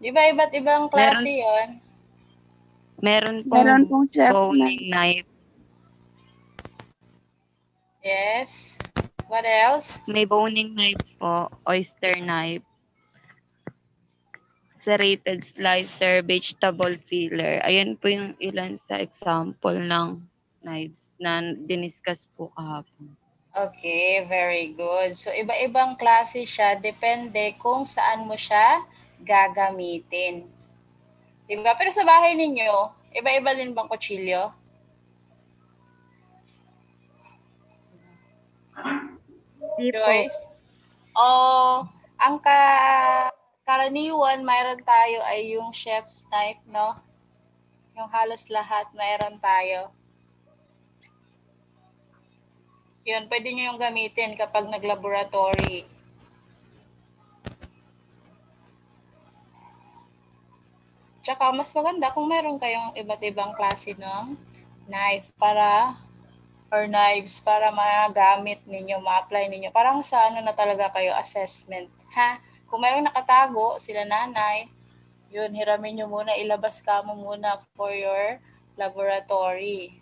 Di ba iba't ibang Meron, klase yon? meron pong Meron pong chef boning knife. knife. Yes. What else? May boning knife po, oyster knife, serrated slicer, vegetable peeler. Ayan po yung ilan sa example ng knives na diniscuss po kahapon. Okay, very good. So, iba-ibang klase siya. Depende kung saan mo siya gagamitin. Diba? Pero sa bahay ninyo, iba-iba din bang kutsilyo? Di po. Joyce? O, ang karaniwan, mayroon tayo ay yung chef's knife, no? Yung halos lahat, mayroon tayo. Yun, pwede nyo yung gamitin kapag nag-laboratory. Tsaka mas maganda kung meron kayong iba't ibang klase ng knife or knives para magamit ninyo, ma-apply ninyo. Parang sa ano na talaga kayo, assessment. Ha? Kung meron nakatago, sila nanay, yun, hiramin nyo muna, ilabas ka mo muna for your laboratory.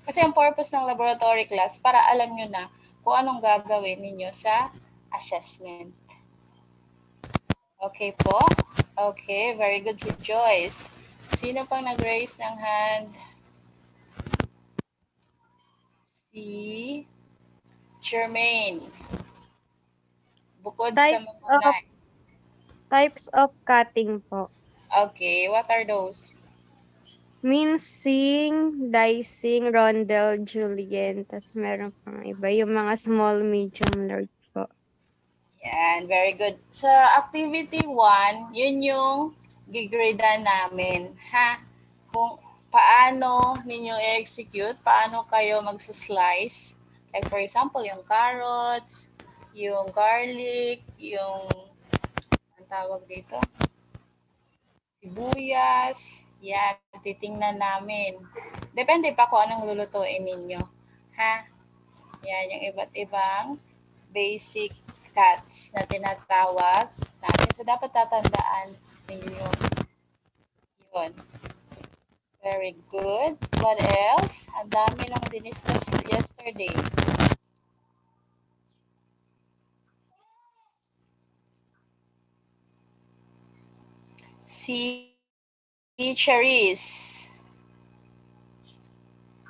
Kasi ang purpose ng laboratory class, para alam nyo na kung anong gagawin ninyo sa assessment. Okay po? Okay, very good si Joyce. Sino pang nag-raise ng hand? Si Jermaine. Bukod sa mga knife. Types of cutting po. Okay, what are those? Mincing, dicing, rondel, julienne. Tapos meron pang iba. Yung mga small, medium, large po. Yan, very good. Sa activity 1, yun yung gigradean namin. Ha? Kung paano ninyo i-execute, paano kayo mag-slice. Like for example, yung carrots, yung garlic, yung, ang tawag dito? Sibuyas. Yan, titingnan namin. Depende pa kung anong lulutuin ninyo. Ha? Yan, yung iba't ibang basic cuts na tinatawag natin. So, dapat tatandaan ninyo yun. Very good. What else? Ang dami lang diniscuss yesterday. Si Cherise.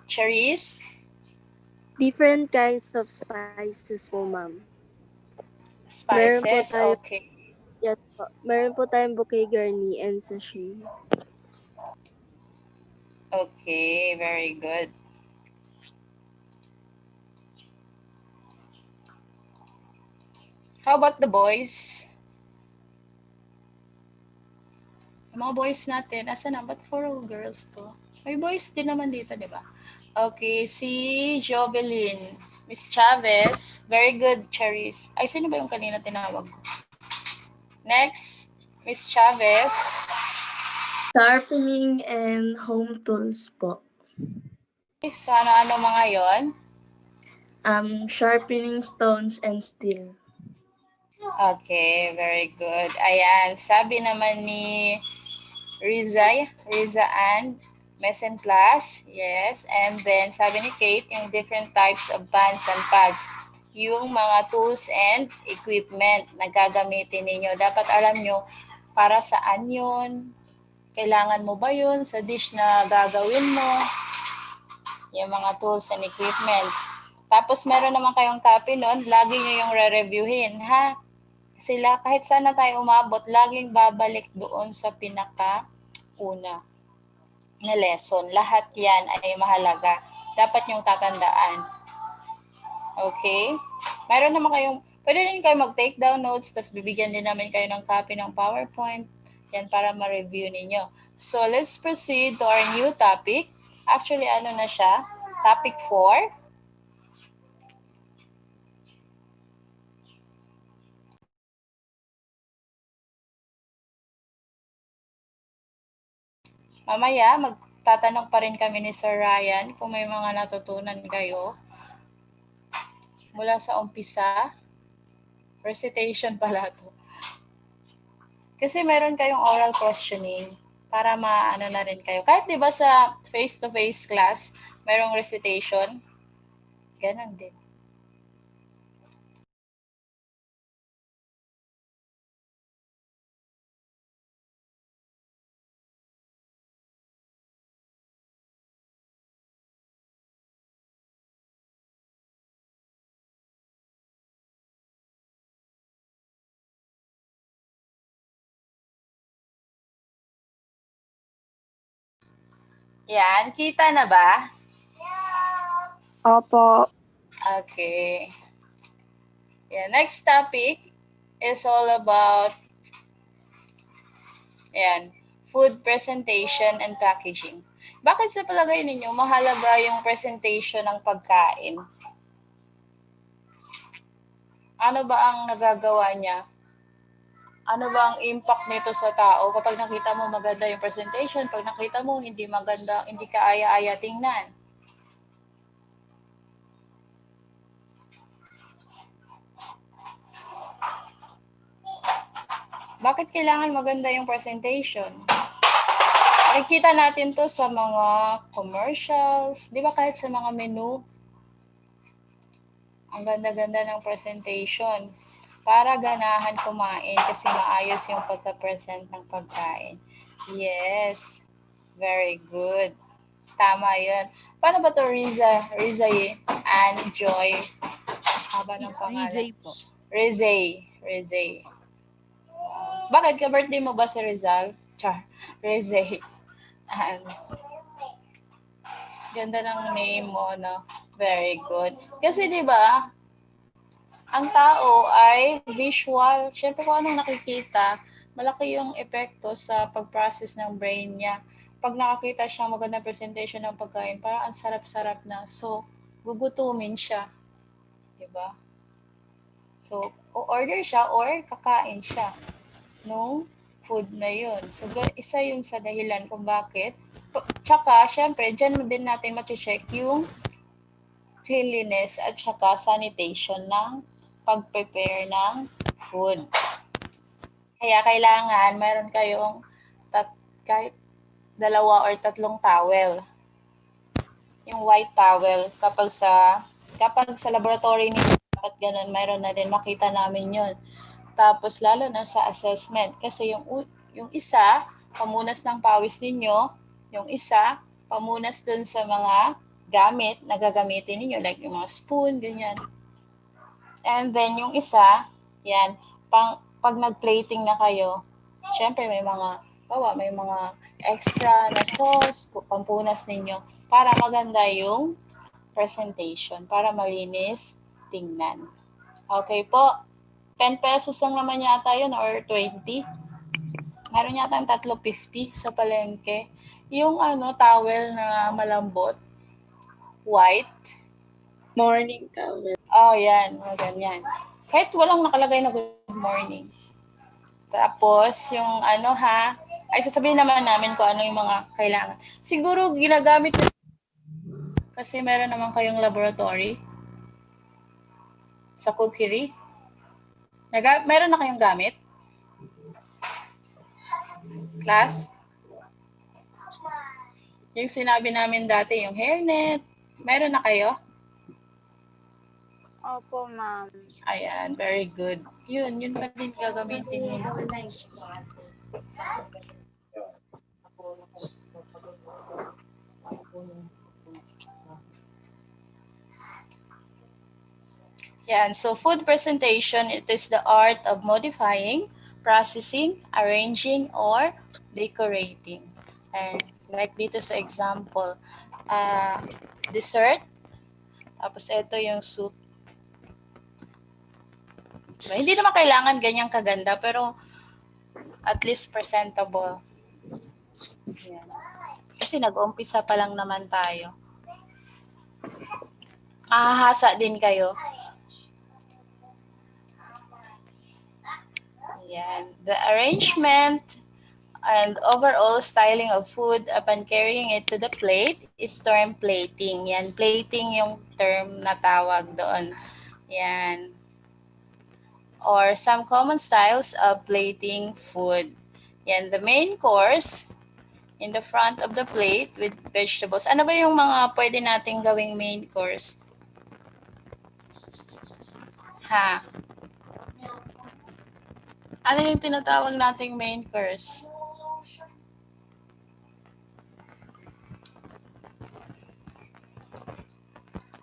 Cherise? Different kinds of spices po, ma'am. Spices? Okay. Yes po. Meron po tayong bouquet garni and sachet. Okay, very good. How about the boys? Yung mga boys natin, asa na? Ba't for all girls to? May boys din naman dito, di ba? Okay, si Jovelyn. Miss Chavez. Very good, Cherise. Ay, sino ba yung kanina tinawag ko? Next, Miss Chavez. Sharpening and home tools po. So, ano-ano mga yon? Sharpening stones and steel. Okay, very good. Ayan, sabi naman ni Riza and Messen class, yes. And then, sabi ni Kate, yung different types of bands and pads. Yung mga tools and equipment na gagamitin ninyo. Dapat alam nyo para saan yun. Kailangan mo ba yun sa dish na gagawin mo? Yung mga tools and equipments. Tapos, meron naman kayong copy nun. Lagi nyo yung re-reviewin, ha? Sila, kahit saan na tayo umabot, laging babalik doon sa pinaka-una na lesson. Lahat yan ay mahalaga. Dapat yung tatandaan. Okay? Mayroon naman kayong, pwede rin kayo mag-take down notes, tapos bibigyan din namin kayo ng copy ng PowerPoint. Yan para ma-review ninyo. So, let's proceed to our new topic. Actually, ano na siya? Topic 4. Mamaya, magtatanong pa rin kami ni Sir Ryan kung may mga natutunan kayo mula sa umpisa. Recitation pala to. Kasi meron kayong oral questioning para maano na rin kayo. Kahit 'di ba sa face-to-face class, merong recitation, ganun din. Yan, kita na ba? Opo. Okay. Yeah, next topic is all about food presentation and packaging. Bakit sa palagay ninyo mahalaga yung presentation ng pagkain? Ano ba ang nagagawa niya? Ano ba ang impact nito sa tao kapag nakita mo maganda yung presentation, pag nakita mo hindi maganda, hindi ka aya-aya tingnan? Bakit kailangan maganda yung presentation? Nakikita natin to sa mga commercials, di ba kahit sa mga menu, ang ganda-ganda ng presentation para ganahan kumain kasi maayos yung pagka-present ng pagkain. Yes, very good. Tama yun. Paano ba to, Riza? Rizay and Joy? Haba ng pangalan. Rizay po. Rizay. Bakit ka-birthday mo ba si Rizal? Char. Rizay. And ganda ng name mo, no? Very good. Kasi di ba, ang tao ay visual. Siyempre kung anong nakikita, malaki yung epekto sa pag-process ng brain niya. Pag nakakita siya magandang presentation ng pagkain, parang ang sarap-sarap na. So, gugutumin siya. Diba? So, o-order siya or kakain siya nung food na yun. So, isa yun sa dahilan kung bakit. Tsaka, syempre, dyan din natin ma-check yung cleanliness at saka sanitation ng pag-prepare ng food. Kaya kailangan mayroon kayong kahit 2 or 3 towel. Yung white towel kapag sa laboratory ninyo dapat ganun, mayroon na din, makita namin yun. Tapos lalo na sa assessment kasi yung isa pamunas ng pawis ninyo, yung isa pamunas dun sa mga gamit na gagamitin ninyo like yung mga spoon, ganyan. And then yung isa, yan, pag nag-plating na kayo, syempre may mga extra na sauce, pampunas ninyo para maganda yung presentation, para malinis tingnan. Okay po. 10 pesos lang naman yata yun or 20. Meron yata ang 3.50 sa palengke. Yung towel na malambot, white. Morning towel. Oh, yan. Mga ganyan. Kahit walang nakalagay na good morning. Tapos, yung ay sasabihin naman namin kung ano yung mga kailangan. Siguro ginagamit kasi meron naman kayong laboratory sa cookery. Meron na kayong gamit? Class? Yung sinabi namin dati, yung hairnet, meron na kayo? Opo, ma'am. Ayan, very good. Yun pa din gagamitin mo. Yan, so food presentation, it is the art of modifying, processing, arranging, or decorating. And like dito sa example, dessert, tapos ito yung soup. Diba? Hindi naman kailangan ganyang kaganda, pero at least presentable. Yan. Kasi nag-umpisa pa lang naman tayo. Mahahasa din kayo. Yan. The arrangement and overall styling of food upon carrying it to the plate is termed plating. Yan, plating yung term na tawag doon. Yan. or some common styles of plating food. Yan, the main course in the front of the plate with vegetables. Ano ba yung mga pwede nating gawing main course? Ha? Ano yung tinatawag nating main course?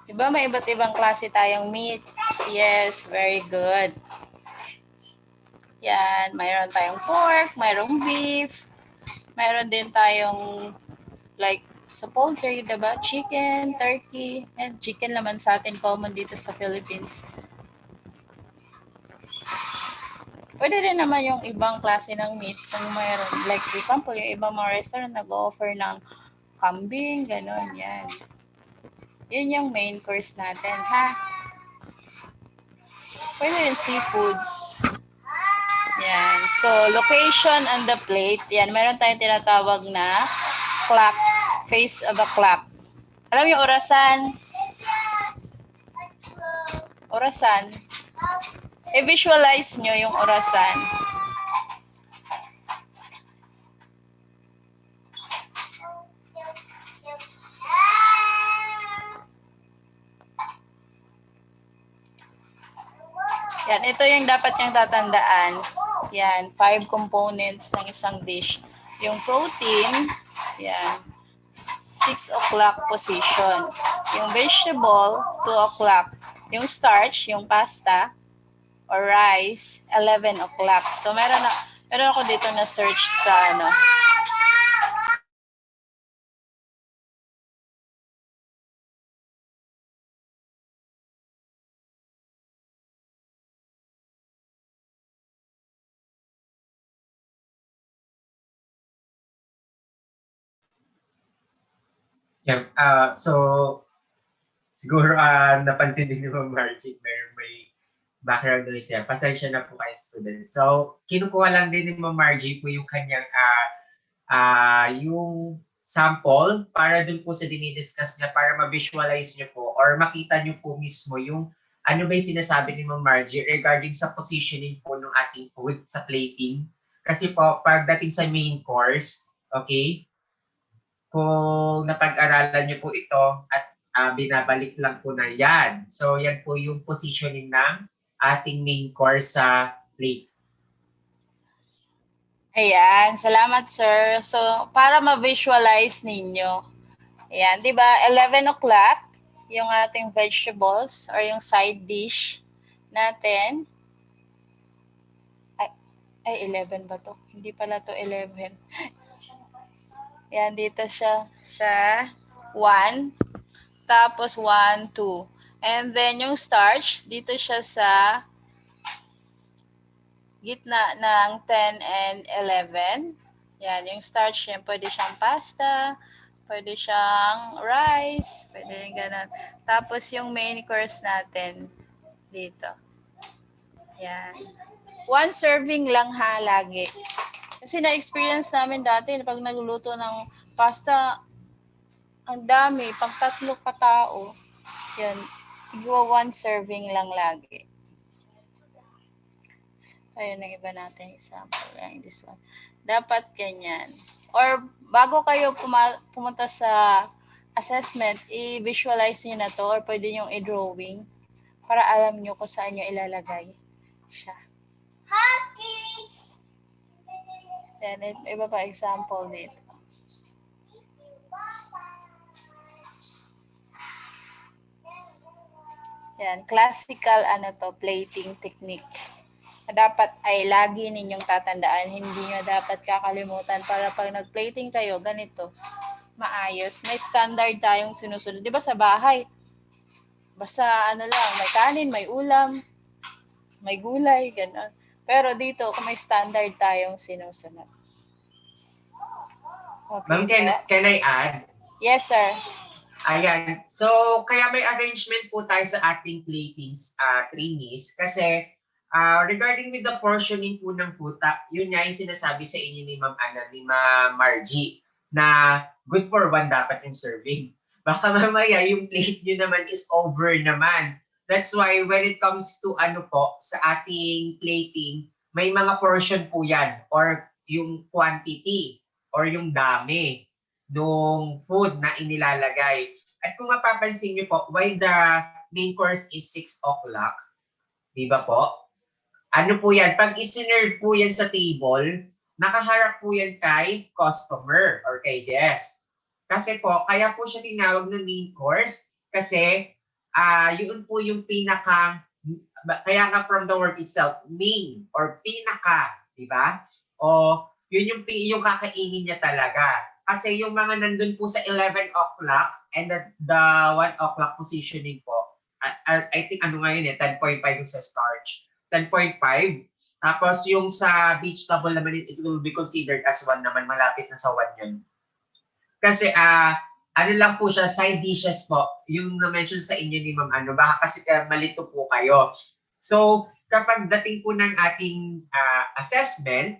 Diba may iba't ibang klase tayong meats? Yes, very good. Yan, mayroon tayong pork, mayroong beef, mayroon din tayong like sa poultry, diba? Chicken, turkey, and chicken naman sa atin common dito sa Philippines. Pwede rin naman yung ibang klase ng meat kung mayroon. Like for example, yung ibang mga restaurant nag-offer ng kambing, gano'n, yan. Yun yung main course natin, ha? Pwede rin seafoods. Yan. So, location on the plate. Yan, meron tayong tinatawag na clock. Face of a clock. Alam yung orasan? Orasan. I-visualize nyo yung orasan. Yan, ito yung dapat niyang tatandaan. Yan, 5 components ng isang dish. Yung protein, yan, 6 o'clock position. Yung vegetable, 2 o'clock. Yung starch, yung pasta or rice, 11 o'clock. So, meron ako dito na search sa ano. Yeah, so siguro napansin din ni Ma'am Margie, may background noise yan. Pasensya na po kayo student. So, kinukuha lang din ni Ma'am Margie po yung kanyang yung sample para dun po sa dinidiscuss niya para ma-visualize niyo po or makita niyo po mismo yung ano ba yung sinasabi ni Ma'am Margie regarding sa positioning po ng ating food sa plating. Kasi po, pagdating sa main course, okay, kung napag-aralan niyo po ito at binabalik lang po na yan. So, yan po yung positioning ng ating main course sa plate. Ayan, salamat sir. So, para ma-visualize ninyo, ayan, di ba 11 o'clock yung ating vegetables or yung side dish natin. Ay 11 ba to? Hindi pala to 11. Yan, dito siya sa 1. Tapos 1, 2. And then yung starch, dito siya sa gitna ng 10 and 11. Yan, yung starch yan, pwede siyang pasta, pwede siyang rice, pwede rin ganun. Tapos yung main course natin dito. Yan. 1 serving lang ha, lagi. Kasi na-experience namin dati, pag nagluluto ng pasta, ang dami, pang 3 katao. Yan, tigwa 1 serving lang lagi. Ayun, ang iba natin example. Like this one. Dapat ganyan. Or bago kayo pumunta sa assessment, i-visualize niyo na to or pwede nyo i-drawing para alam nyo kung saan nyo ilalagay siya. Then, iba pa example dito. Yan, classical plating technique. Dapat ay lagi ninyong tatandaan, hindi nyo dapat kakalimutan para pag nag-plating kayo, ganito, maayos. May standard tayong sinusunod. Di ba sa bahay, basta lang, may kanin, may ulam, may gulay, gano'n. Pero dito, kung may standard tayong sinusunod. Okay, Ma'am, can I add? Yes, sir. Ayan. So, kaya may arrangement po tayo sa ating platings, trainees. Kasi, regarding with the portioning po ng food, yun nga yung sinasabi sa inyo ni Ma'am Ana, ni Ma'am Margie, na good for 1 dapat yung serving. Baka mamaya yung plate nyo naman is over naman. That's why when it comes to ano po, sa ating plating, may mga portion po yan or yung quantity or yung dami nung food na inilalagay. At kung mapapansin niyo po, why the main course is 6 o'clock, di ba po? Ano po yan? Pag isinerve po yan sa table, nakaharap po yan kay customer or kay guest. Kasi po, kaya po siya tinawag na main course kasi yun po yung pinaka, kaya nga from the word itself, main or pinaka, di ba? O yun yung kakainin niya talaga. Kasi yung mga nandun po sa 11 o'clock and the 1 o'clock positioning po, I think ano nga yun 10.5 yung sa starch. 10.5. Tapos yung sa vegetable naman, it will be considered as 1 naman. Malapit na sa 1 yun. Kasi ano lang po siya, side dishes po. Yung na-mention sa inyo ni Ma'am ano, baka kasi malito po kayo. So, kapag dating po ng ating assessment,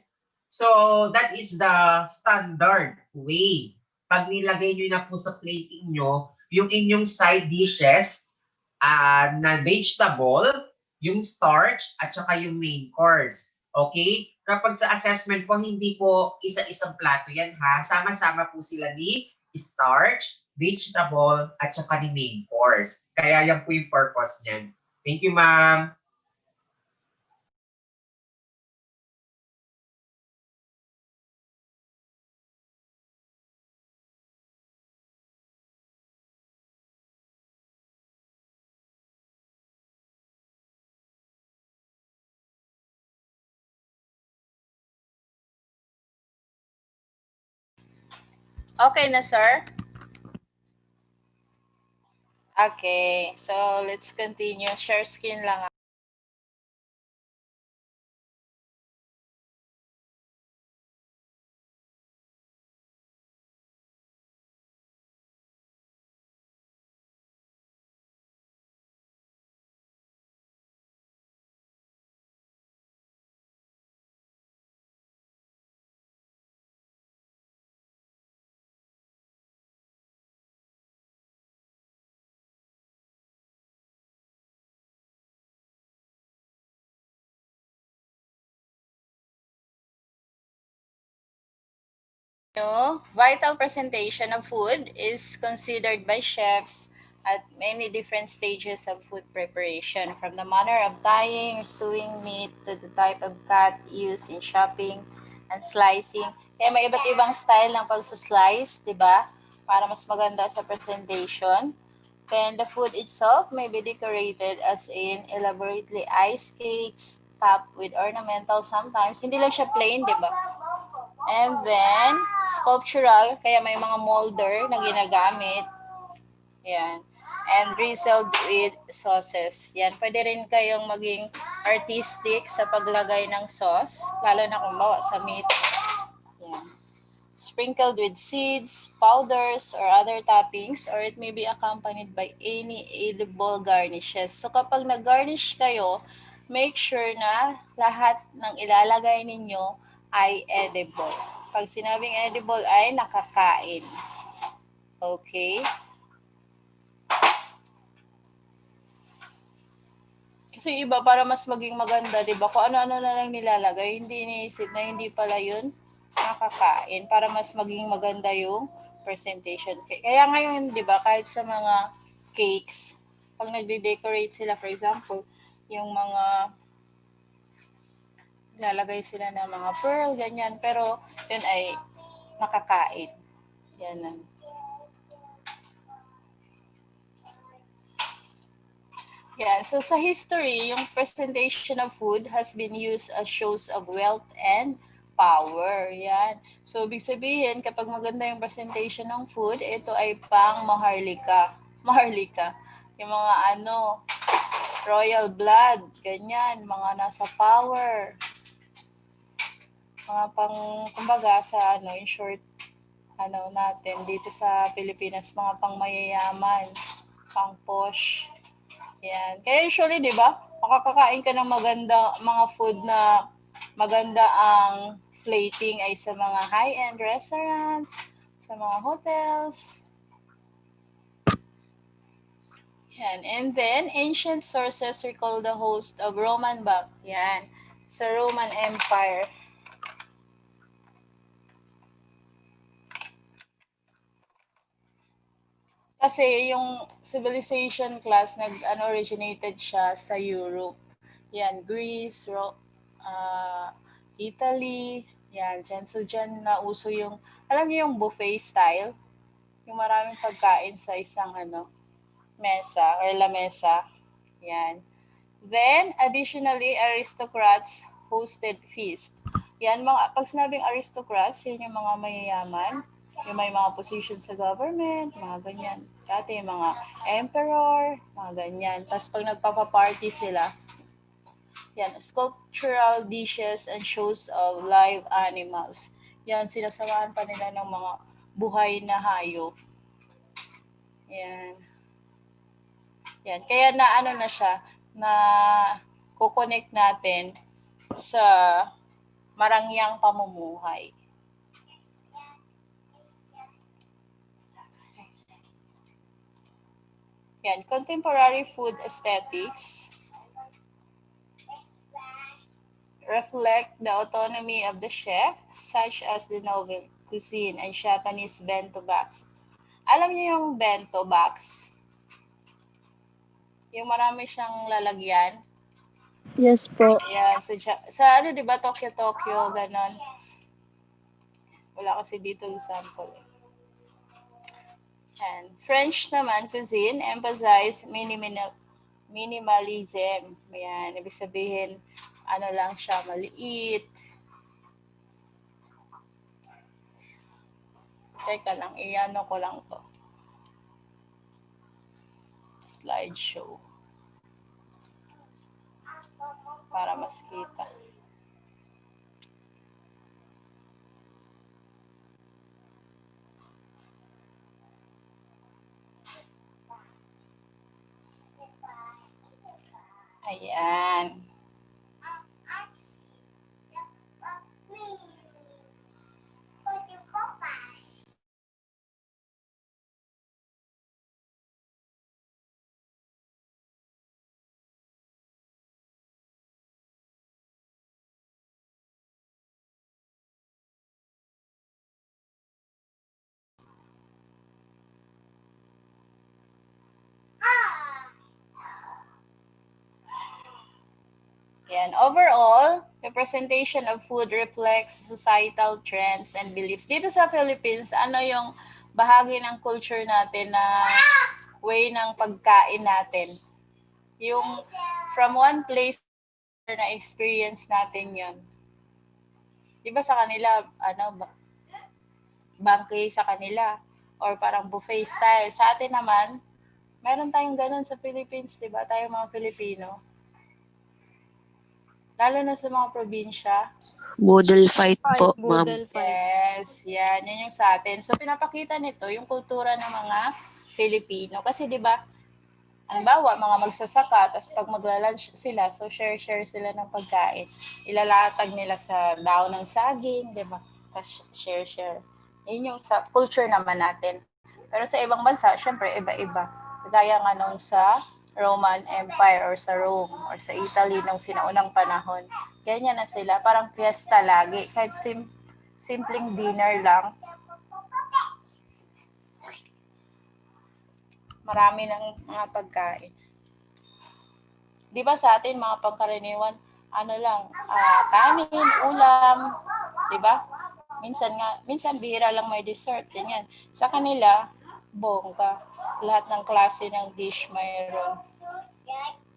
so that is the standard way. Pag nilagay nyo na po sa plating nyo, yung inyong side dishes na vegetable, yung starch, at saka yung main course. Okay? Kapag sa assessment po, hindi po isa-isang plato yan ha. Sama-sama po sila ni starch, vegetable, at saka ni main course. Kaya yan po yung purpose niyan. Thank you, ma'am. Okay na, sir? Okay, so let's continue. Share screen lang. Vital presentation of food is considered by chefs at many different stages of food preparation, from the manner of dyeing or sewing meat to the type of cut used in chopping and slicing. Kaya may iba't ibang style ng pagsa-slice, di ba? Para mas maganda sa presentation. Then the food itself may be decorated as in elaborately iced cakes, topped with ornamental sometimes. Hindi lang siya plain, di ba? And then, sculptural, kaya may mga molder na ginagamit. Yan. And drizzled with sauces. Yan, pwede rin kayong maging artistic sa paglagay ng sauce, lalo na kung bawa sa meat. Yan. Sprinkled with seeds, powders, or other toppings, or it may be accompanied by any edible garnishes. So kapag nag-garnish kayo, make sure na lahat ng ilalagay ninyo ay edible. Pag sinabing edible ay nakakain. Okay? Kasi iba, para mas maging maganda, di ba? Kung ano-ano na lang nilalagay, hindi iniisip na hindi pala yun nakakain para mas maging maganda yung presentation. Kaya ngayon, di ba, kahit sa mga cakes, pag nagde-decorate sila, for example, yung mga lalagay sila ng mga pearl, ganyan, pero yun ay nakakain. Yan lang. Yeah, so sa history, yung presentation of food has been used as shows of wealth and power. Yan. So, ibig sabihin, kapag maganda yung presentation ng food, ito ay pang maharlika. Maharlika. Yung mga royal blood, ganyan, mga nasa power. Mga pang, kumbaga sa in short, natin, dito sa Pilipinas, mga pang mayayaman, pang posh. Yan. Kaya usually, di ba, makakakain ka ng maganda, mga food na maganda ang plating ay sa mga high-end restaurants, sa mga hotels. Yan. And then, ancient sources recall the host of Roman back. Yan. Sa Roman Empire. Kasi yung civilization class, originated siya sa Europe. Yan, Greece, Italy, yan, dyan. So, dyan nauso yung, alam niyo yung buffet style? Yung maraming pagkain sa isang mesa or lamesa. Yan. Then, additionally, aristocrats hosted feast. Yan, pag sinabing aristocrats, yan yung mga mayayaman, yung may mga position sa government, mga ganyan. Dati yung mga emperor, mga ganyan. Tapos pag nagpapaparty sila, yan, sculptural dishes and shows of live animals. Yan, sinasamahan pa nila ng mga buhay na hayop. Yan. Yan. Kaya na siya, na kukonect natin sa marangyang pamumuhay. Yan. Contemporary food aesthetics reflect the autonomy of the chef, such as the novel cuisine and Japanese bento box. Alam niyo yung bento box? Yung marami siyang lalagyan. Yes po. Yan, sa di ba, Tokyo, ganon. Wala kasi dito yung sample. And French naman, cuisine, emphasize minimalism. Yan, ibig sabihin, lang siya, maliit. Teka lang, ko lang to. Slideshow. Para mas kita. Ayan. Yan. Overall, the presentation of food reflects societal trends and beliefs. Dito sa Philippines, ano yung bahagi ng culture natin na way ng pagkain natin? Yung from one place na experience natin yon. Di ba sa kanila, bangkay sa kanila or parang buffet style. Sa atin naman, meron tayong ganun sa Philippines, di ba? Tayo mga Filipino. Lalo na sa mga probinsya. Boodle fight po, ma'am. Boodle fight. Yes, yan yung sa atin. So pinapakita nito yung kultura ng mga Filipino. Kasi di ba, halimbawa, mga magsasaka, tapos pag magla-lunch sila, so share sila ng pagkain. Ilalatag nila sa daon ng saging, di ba? Tapos share. Yun yung sa culture naman natin. Pero sa ibang bansa, syempre, iba-iba. Gaya nga nung sa Roman Empire or sa Rome or sa Italy nung sinaunang panahon. Ganyan na sila. Parang fiesta lagi. Kahit simpleng dinner lang. Marami ng mga pagkain. Di ba sa atin, mga pangkaraniwan, kanin, ulam, di ba? Minsan bihira lang may dessert, ganyan. Sa kanila, bongga. Lahat ng klase ng dish mayroon.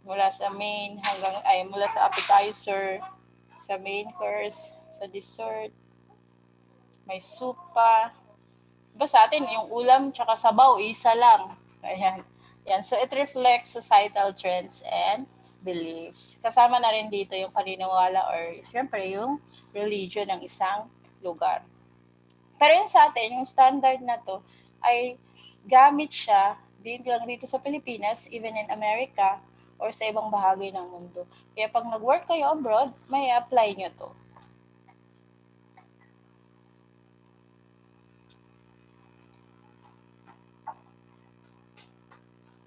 Mula sa mula sa appetizer, sa main course, sa dessert, may soup pa. Diba sa atin, yung ulam tsaka sabaw, isa lang. Ayan. Yan. So, it reflects societal trends and beliefs. Kasama na rin dito yung paniniwala or syempre yung religion ng isang lugar. Pero yung sa atin, yung standard na to, ay gamit siya dito sa Pilipinas, even in America, or sa ibang bahagi ng mundo. Kaya pag nag-work kayo abroad, may apply nyo to.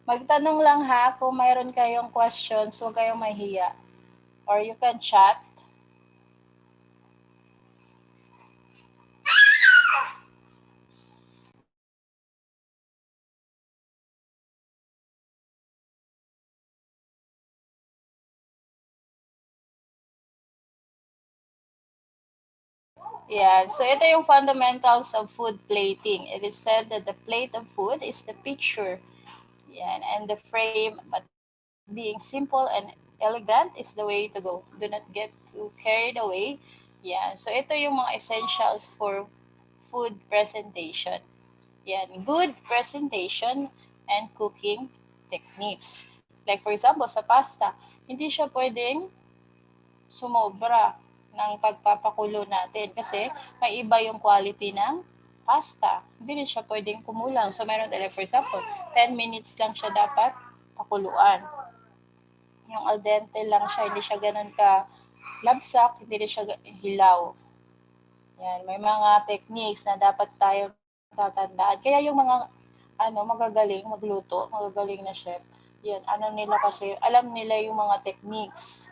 Magtanong lang ha kung mayroon kayong questions, huwag kayong mahiya. Or you can chat. Yan. So, ito yung fundamentals of food plating. It is said that the plate of food is the picture. Yan. And the frame, but being simple and elegant is the way to go. Do not get too carried away. Yan. So, ito yung mga essentials for food presentation. Yan. Good presentation and cooking techniques. Like for example, sa pasta, hindi siya pwedeng sumobra ng pagpapakulo natin kasi may iba yung quality ng pasta. Hindi rin siya pwedeng kumulang. So, meron tayo, for example, 10 minutes lang siya dapat pakuluan. Yung al dente lang siya, hindi siya ganun ka labsak, hindi rin siya hilaw. Yan, may mga techniques na dapat tayo tatandaan. Kaya yung mga magagaling magluto, magagaling na chef, yan, nila kasi, alam nila yung mga techniques.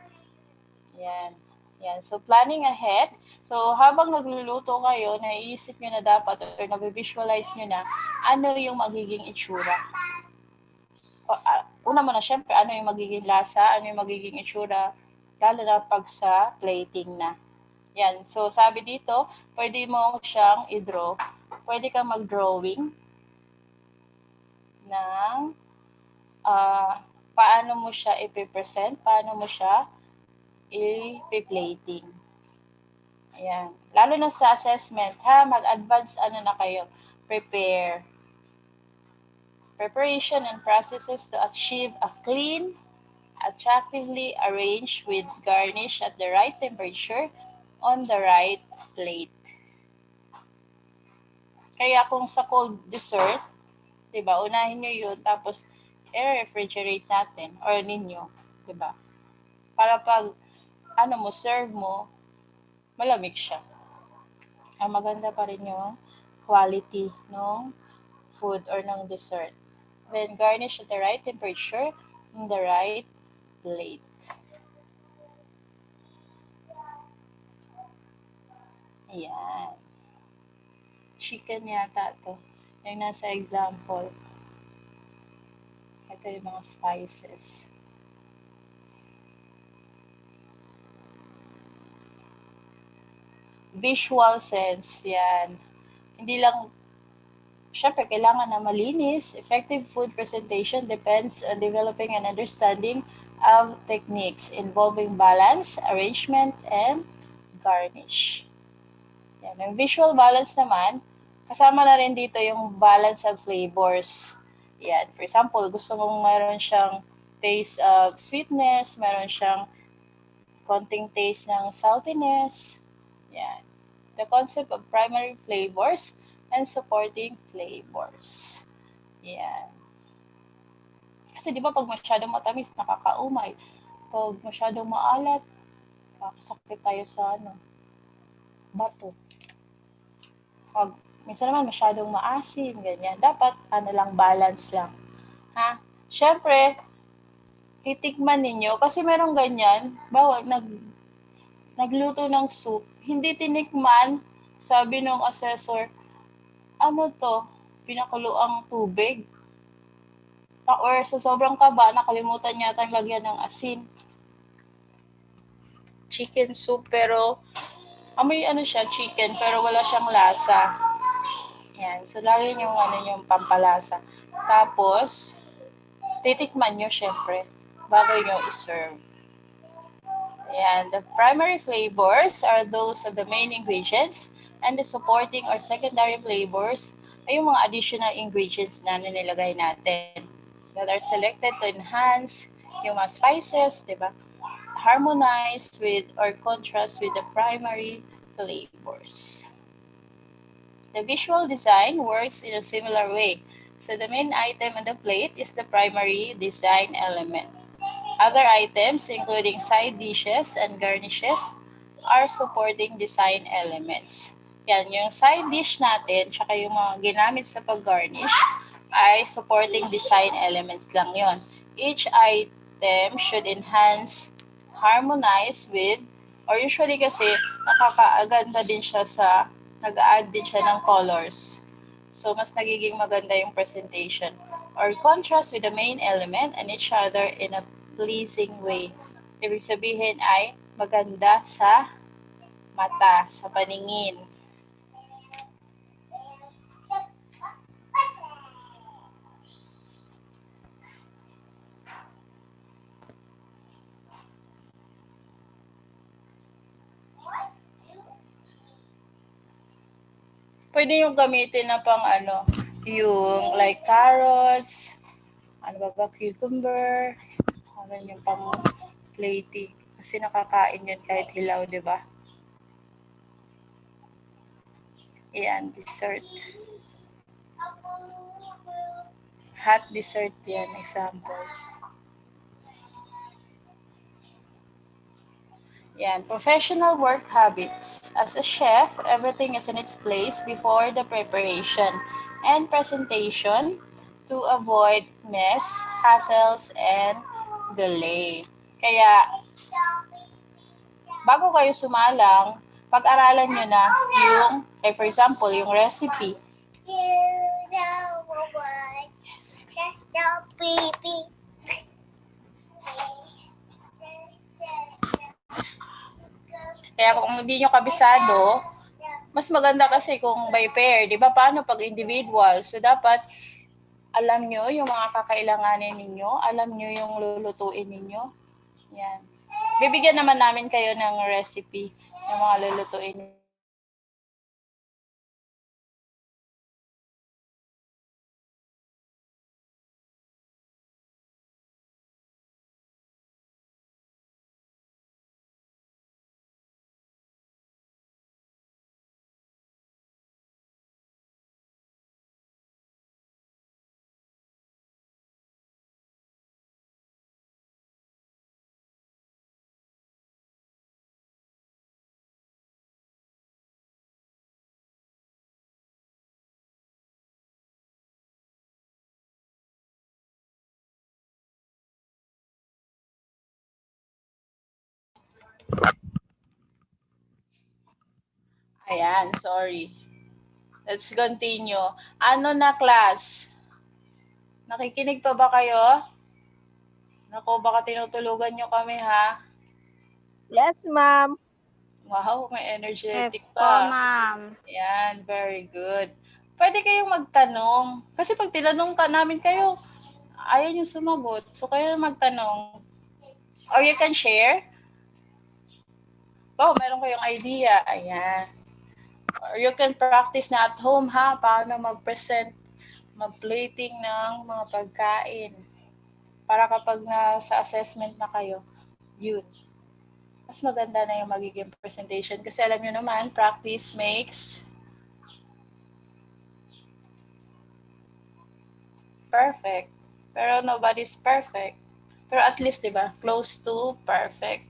Yan. Yan. So, planning ahead. So, habang nagluluto kayo, naiisip nyo na dapat or nabivisualize nyo na ano yung magiging itsura. Una mo na, syempre, ano yung magiging lasa, ano yung magiging itsura, lalo na pag sa plating na. Yan. So, sabi dito, pwede mo siyang i-draw. Pwede kang mag-drawing ng paano mo siya i-present, paano mo siya i-plating. Ayan. Lalo na sa assessment, ha? Mag-advance na kayo. Prepare. Preparation and processes to achieve a clean, attractively arranged with garnish at the right temperature on the right plate. Kaya kung sa cold dessert, diba, unahin nyo yun, tapos i-refrigerate natin, or ninyo, diba? Para pag serve mo, malamig siya. Ang maganda pa rin yung quality ng food or ng dessert. Then, garnish at the right temperature in the right plate. Ayan. Chicken yata to. Yung nasa example. Ito yung mga spices. Visual sense, yan. Hindi lang, syempre, kailangan na malinis. Effective food presentation depends on developing an understanding of techniques involving balance, arrangement, and garnish. Yan. Yung visual balance naman, kasama na rin dito yung balance of flavors. Yan. For example, gusto mong mayroon siyang taste of sweetness, mayroon siyang konting taste ng saltiness. Yan. The concept of primary flavors and supporting flavors. Yan. Kasi di ba pag masyadong matamis, nakakaumay. Pag masyadong maalat, kakasakit tayo sa bato. Pag minsan naman masyadong maasim, ganyan. Dapat lang, balance lang. Ha? Syempre, titikman ninyo, kasi merong ganyan, bawal, nagluto ng soup, hindi tinikman, sabi nung assessor, pinakulo ang tubig. Or sa sobrang kaba, nakalimutan yata yung lagyan ng asin. Chicken soup, pero amoy siya, chicken, pero wala siyang lasa. Yan, so lagi yung pampalasa. Tapos, titikman nyo syempre, bago nyo iserve. And the primary flavors are those of the main ingredients, and the supporting or secondary flavors ay yung mga additional ingredients na nilagay natin that are selected to enhance yung mga spices, diba? Harmonize with or contrast with the primary flavors. The visual design works in a similar way. So the main item on the plate is the primary design element. Other items, including side dishes and garnishes, are supporting design elements. Yan, yung side dish natin, tsaka yung mga ginamit sa pag-garnish, ay supporting design elements lang yon. Each item should enhance, harmonize with, or usually kasi nakakaaganda din siya sa, nag-add din siya ng colors. So, mas nagiging maganda yung presentation. Or contrast with the main element and each other in a pleasing way. Ibig sabihin ay maganda sa mata, sa paningin. Pwede yung gamitin na pang ano, yung like carrots, ano ba, cucumber, yung pang plating. Kasi nakakain yun kahit hilaw, di ba? Yan, dessert. Hot dessert yan, example. Yan, professional work habits. As a chef, everything is in its place before the preparation and presentation to avoid mess, hassles, and delay. Kaya, bago kayo sumalang, pag-aralan nyo na yung, for example, yung recipe. Kaya kung hindi nyo kabisado, mas maganda kasi kung by pair, di ba? Paano pag individual? So, dapat alam nyo yung mga kakailanganin ninyo, alam nyo yung lulutuin ninyo. Yan. Bibigyan naman namin kayo ng recipe ng mga lulutuin ninyo. Ayan, sorry. Let's continue. Ano na class? Nakikinig pa ba kayo? Naku, baka tinutulugan nyo kami ha. Yes, ma'am. Wow, may energetic Yes po, pa. ma'am. Yan, very good. Pwede kayong magtanong. Kasi pag tinanong ka namin kayo, ayaw nyo sumagot. So, kayo magtanong. Or you can share. Oh, meron kayong idea. Ayan. Or you can practice na at home ha, paano mag-present, mag-plating ng mga pagkain. Para kapag nasa assessment na kayo, yun. Mas maganda na yung magiging presentation. Kasi alam nyo naman, practice makes perfect. Pero nobody's perfect. Pero at least, di ba, close to perfect.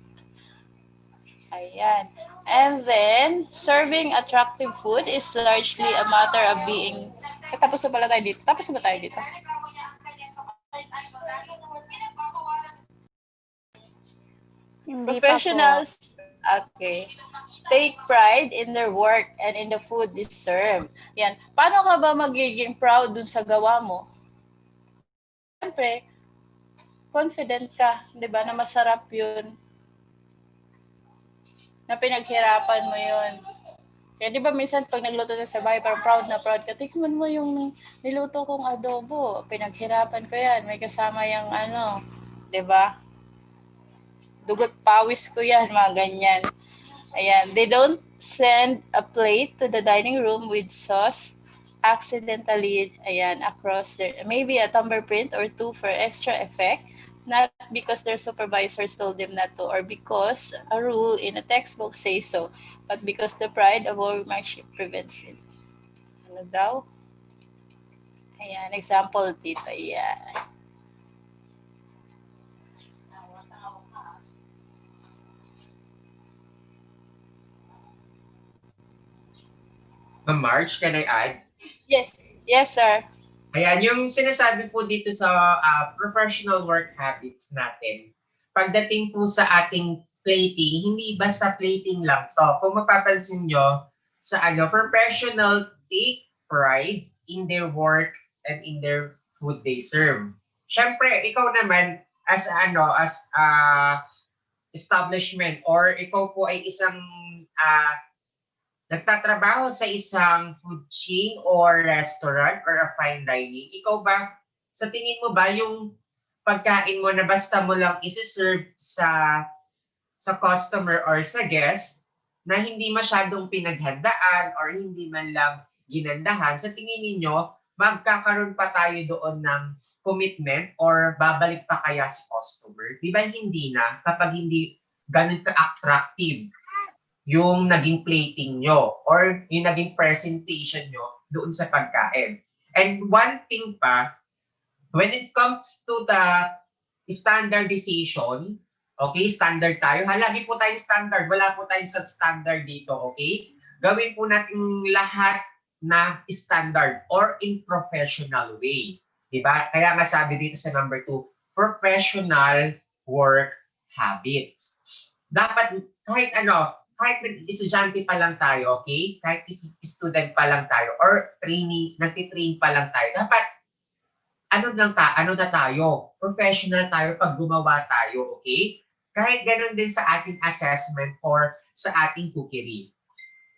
Ayan. And then, serving attractive food is largely a matter of being... Tapos na pala tayo dito. Tapos na ba tayo dito? Hindi Professionals, okay, take pride in their work and in the food they serve. Yan. Paano ka ba magiging proud dun sa gawa mo? Siyempre, confident ka, di ba, na masarap yun, na pinaghirapan mo yun. Kaya di ba minsan pag nagluto na sa bahay, parang proud na proud ka. Tikman mo yung niluto kong adobo. Pinaghirapan ko yan. May kasama yung ano, di ba? Dugot pawis ko yan, mga ganyan. Ayan. They don't send a plate to the dining room with sauce accidentally, ayan, across there. Maybe a thumbprint or two for extra effect. Not because their supervisors told them not to or because a rule in a textbook says so, but because the pride of workmanship prevents it. Ano daw? Ayan, example dito. Ayan. Ma'am Marge, can I add? Yes, yes, sir. Ayan, yung sinasabi po dito sa professional work habits natin, pagdating po sa ating plating, hindi basta plating lang to. Kung mapapansin nyo, sa professional take pride in their work and in their food they serve. Siyempre, ikaw naman, as establishment or ikaw po ay isang nagtatrabaho sa isang food chain or restaurant or a fine dining, ikaw ba, sa tingin mo ba yung pagkain mo na basta mo lang isi-serve sa customer or sa guest na hindi masyadong pinaghandaan or hindi man lang ginandahan, sa tingin ninyo, magkakaroon pa tayo doon ng commitment or babalik pa kaya si customer? Di ba hindi na kapag hindi ganun ka-attractive yung naging plating nyo or yung naging presentation nyo doon sa pagkain. And one thing pa, when it comes to the standardization, okay, standard tayo. Lagi po tayong standard, wala po tayong substandard dito, okay? Gawin po natin lahat na standard or in professional way. Diba? Kaya nga sabi dito sa number 2, professional work habits. Dapat kahit estudyante pa lang tayo, okay? Kahit student pa lang tayo or trainee, nagtitrain pa lang tayo, dapat ano na tayo? Professional tayo pag gumawa tayo, okay? Kahit ganun din sa ating assessment or sa ating cookery.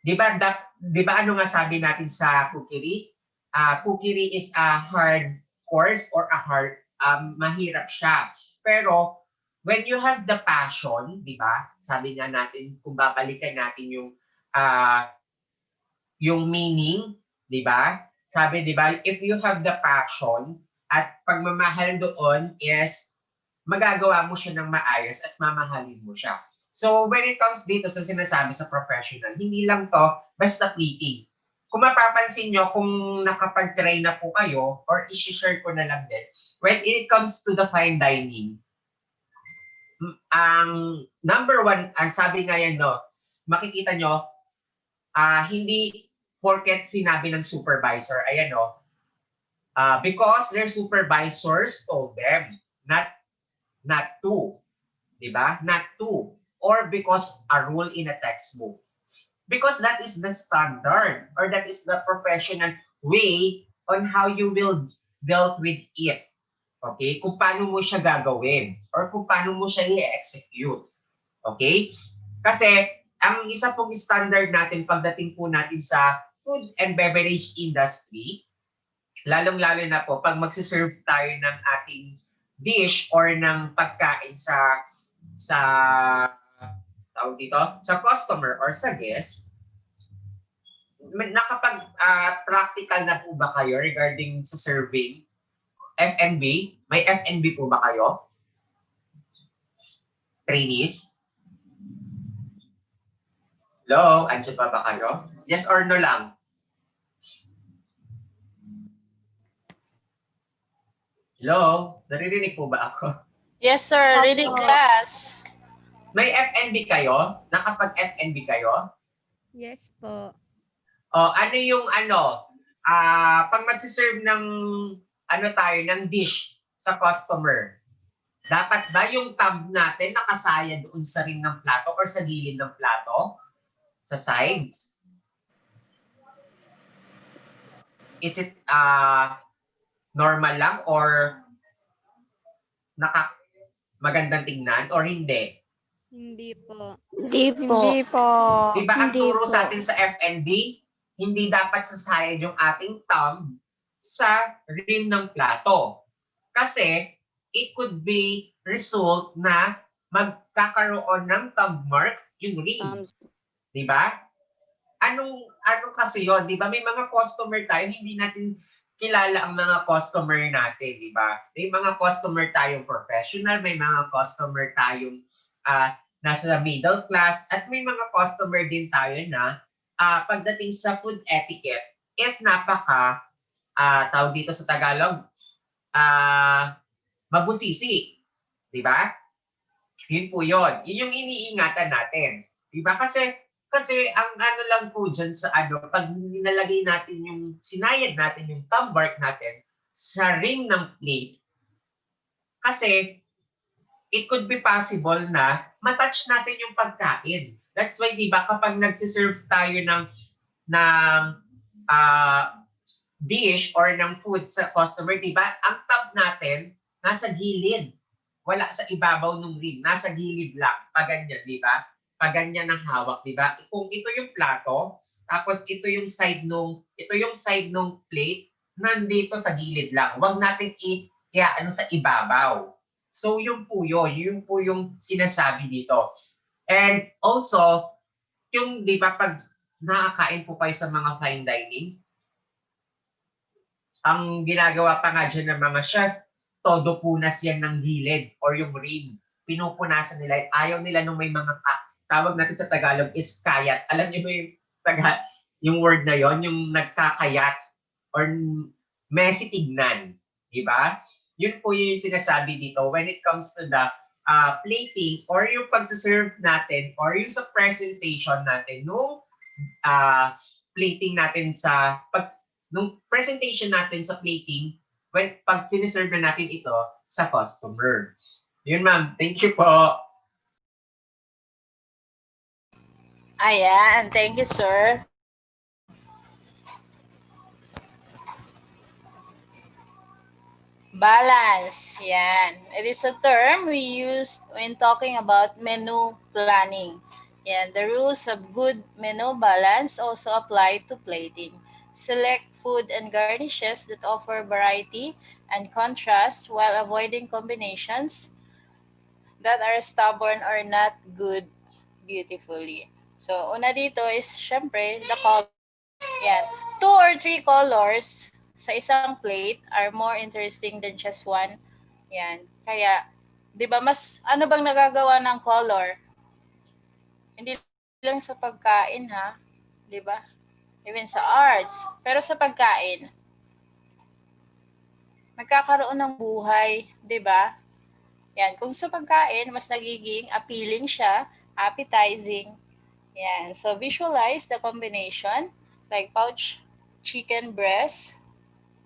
Di ba ano nga sabi natin sa cookery? Cookery is a hard course or mahirap siya. Pero when you have the passion, di ba? Sabi nga natin, kung babalikan natin yung meaning, di ba? Sabi, di ba, if you have the passion at pagmamahal doon is magagawa mo siya ng maayos at mamahalin mo siya. So when it comes dito sa sinasabi sa professional, hindi lang to basta plating. Kung mapapansin nyo, kung nakapag-try na po kayo, or i-share ko na lang din, when it comes to the fine dining, ang number 1, ang sabi nga yan, makikita nyo, hindi porket sinabi ng supervisor, ayan because their supervisors told them not to, diba? Not to, or because a rule in a textbook. Because that is the standard, or that is the professional way on how you will deal with it. Okay? Kung paano mo siya gagawin or kung paano mo siya i-execute. Okay? Kasi ang isa pong standard natin pagdating po natin sa food and beverage industry, lalong-lalo na po pag magsiserve tayo ng ating dish or ng pagkain sa tawag dito, sa customer or sa guest, nakapag-practical na po ba kayo regarding sa serving? F&B? May F&B po ba kayo? Trainees? Hello? Andiyan pa ba kayo? Yes or no lang? Hello? Naririnig po ba ako? Yes, sir. Reading class. May F&B kayo? Nakapag-F&B kayo? Yes po. Ano yung pag magsiserve ng ng dish sa customer, dapat ba yung tab natin nakasaya doon sa rim ng plato or sa gilid ng plato? Sa sides? Is it normal lang or magandang tingnan or hindi? Hindi po. Hindi po. Hindi po. Diba ang Hindi turo po. sa atin sa F&B, hindi dapat sasayad yung ating thumb sa rim ng plato. Kasi it could be result na magkakaroon ng thumb mark yung rim. Diba? Anong kasi yon, diba? May mga customer tayo, hindi natin kilala ang mga customer natin, diba? May mga customer tayong professional, may mga customer tayong nasa middle class, at may mga customer din tayo na pagdating sa food etiquette is tawag dito sa Tagalog, mabusisi. Diba? Yun po yun. Yun yung iniingatan natin. Diba? Kasi ang lang po dyan sa pag sinayad natin yung thumb mark natin sa rim ng plate kasi it could be possible na matouch natin yung pagkain. That's why, di ba, kapag nagsiserve tayo ng dish or ng food sa customer, di ba, ang tab natin nasa gilid. Wala sa ibabaw ng rim. Nasa gilid lang. Paganyan, di ba? Paganyan ng hawak, di ba? Kung ito yung plato, tapos ito yung side nung plate, nandito sa gilid lang. Huwag natin ano sa ibabaw. So yun po yung sinasabi dito. And also, yung di ba pag nakakain po kayo sa mga fine dining, ang ginagawa pa nga dyan ng mga chef, todo punas yan ng gilid or yung rim. Pinupunasan nila. Ayaw nila nung may mga tawag natin sa Tagalog is kayat. Alam niyo ba yung word na yon, yung nagkakayat or messy tignan. Diba? Yun po yung sinasabi dito when it comes to the plating or yung pagsaserve natin or yung sa presentation natin nung plating natin nung presentation natin sa plating pag siniserve na natin ito sa customer. Yun, ma'am. Thank you po. Ayan. Thank you, sir. Balance. Yan. It is a term we use when talking about menu planning. Yan. The rules of good menu balance also apply to plating. Select food and garnishes that offer variety and contrast while avoiding combinations that are stubborn or not good beautifully. So, una dito is, syempre, the colors. Yan. 2 or 3 colors sa isang plate are more interesting than just one. Yan. Kaya, di ba, ano bang nagagawa ng color? Hindi lang sa pagkain, ha? Di ba? Even sa arts. Pero sa pagkain, nagkakaroon ng buhay, di ba? Yan. Kung sa pagkain, mas nagiging appealing siya, appetizing. Yan. So, visualize the combination like pouch chicken breast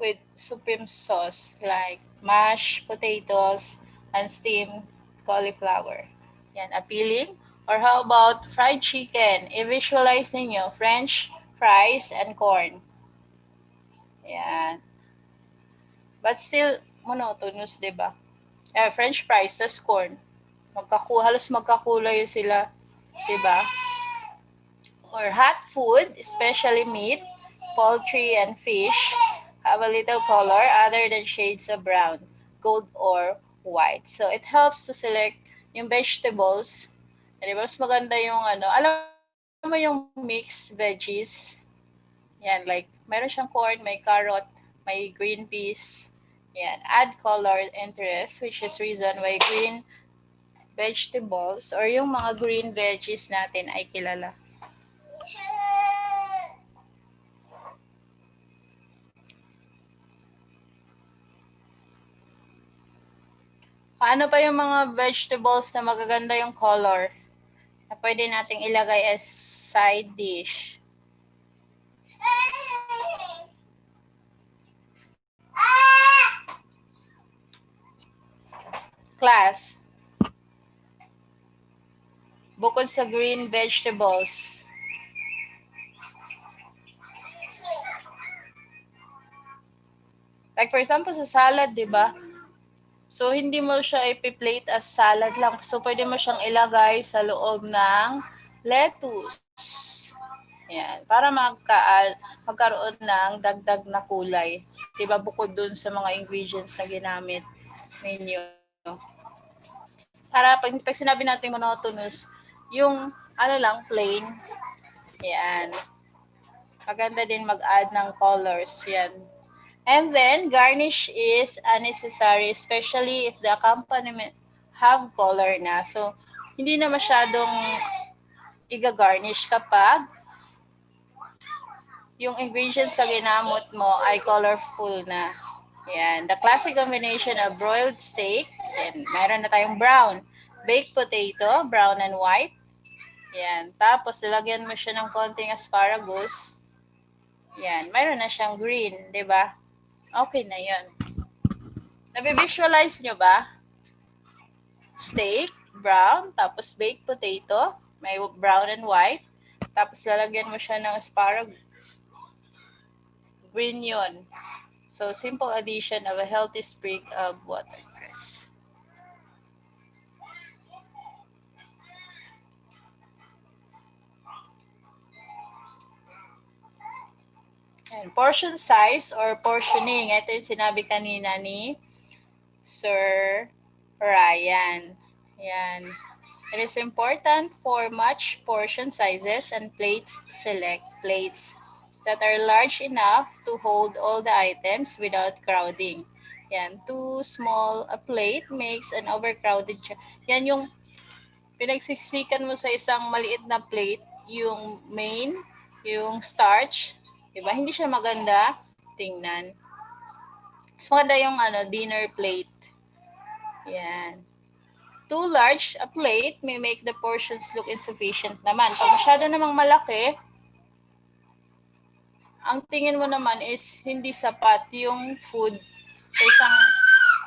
with supreme sauce like mashed potatoes and steamed cauliflower. Yan, appealing. Or how about fried chicken? I-visualize ninyo, French fries and corn. Yan. But still monotonous, di ba? French fries, tas corn. Halos magkakulay sila, di ba? Or hot food, especially meat, poultry, and fish, have a little color other than shades of brown, gold, or white. So, it helps to select yung vegetables. Di ba? Mas maganda yung alam mo yung mixed veggies. Yan, like, meron siyang corn, may carrot, may green peas. Yan, add color interest, which is reason why green vegetables or yung mga green veggies natin ay kilala. Paano pa yung mga vegetables na magaganda yung color na pwede nating ilagay as side dish? Class, bukod sa green vegetables, like for example sa salad, di ba? So, hindi mo siya ipi-plate as salad lang. So, pwede mo siyang ilagay sa loob ng lettuce. Yan. Para magkaroon ng dagdag na kulay. Diba? Bukod dun sa mga ingredients na ginamit ninyo. Para pag sinabi natin monotonous, yung plain. Yan. Maganda din mag-add ng colors. Yan. And then, garnish is unnecessary, especially if the accompaniment have color na. So, hindi na masyadong i-garnish kapag yung ingredients na ginamot mo ay colorful na. Yan. The classic combination of broiled steak, and meron na tayong brown, baked potato, brown and white. Yan. Tapos, lalagyan mo siya ng konting asparagus. Yan. Meron na siyang green, di ba? Okay na yun. Nabivisualize nyo ba? Steak, brown, tapos baked potato, may brown and white, tapos lalagyan mo siya ng asparagus. Green yun. So, simple addition of a healthy sprig of watercress. And portion size or portioning. Ito yung sinabi kanina ni Sir Ryan. Yan. It is important for match portion sizes and plates. Select plates that are large enough to hold all the items without crowding. Yan. Too small a plate makes an overcrowded. Yan yung pinagsisikan mo sa isang maliit na plate, yung main, yung starch, diba? Hindi siya maganda tingnan. Mas maganda yung dinner plate. Yan. Too large a plate may make the portions look insufficient naman. Pag masyado namang malaki, ang tingin mo naman is hindi sapat yung food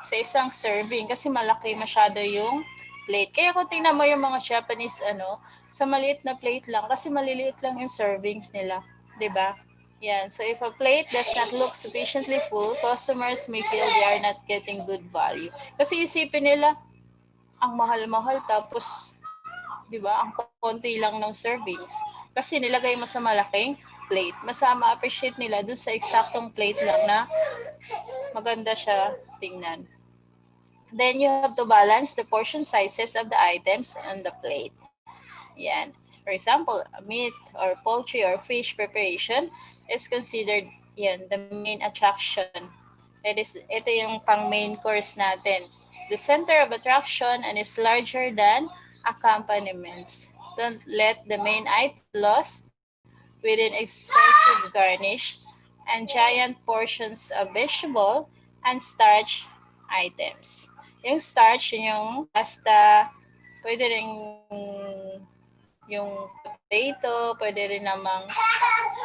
sa isang serving kasi malaki masyado yung plate. Kaya kung tingnan mo yung mga Japanese sa maliit na plate lang kasi maliliit lang yung servings nila, 'di ba? Yan. So if a plate does not look sufficiently full, customers may feel they are not getting good value. Kasi isipin nila, ang mahal-mahal tapos, 'di ba, ang konti lang ng servings. Kasi nilagay mo sa malaking plate. Mas ma-appreciate nila dun sa eksaktong plate lang na maganda siya tingnan. Then you have to balance the portion sizes of the items on the plate. Yan. For example, meat or poultry or fish preparation is considered the main attraction. Ito yung pang main course natin. The center of attraction and is larger than accompaniments. Don't let the main item lost within excessive garnish and giant portions of vegetable and starch items. Yung starch, yung pasta, pwede rin yung potato, pwede rin namang,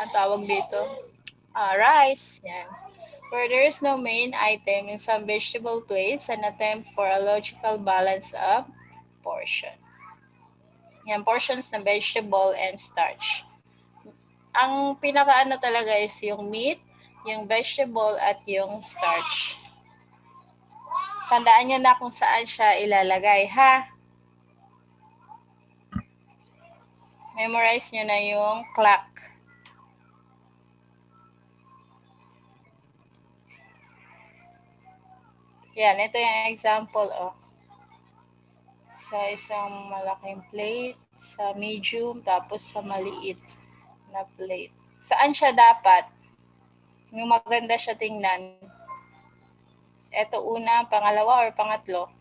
ang tawag dito, rice, yan. Where there is no main item in some vegetable plates, an attempt for a logical balance of portion. Yan, portions na vegetable and starch. Ang pinakaano talaga is yung meat, yung vegetable, at yung starch. Tandaan nyo na kung saan siya ilalagay, ha? Memorize nyo na yung clock. Yan, ito yung example, sa isang malaking plate, sa medium, tapos sa maliit na plate. Saan siya dapat? Yung maganda siya tingnan. Ito una, pangalawa, or pangatlo?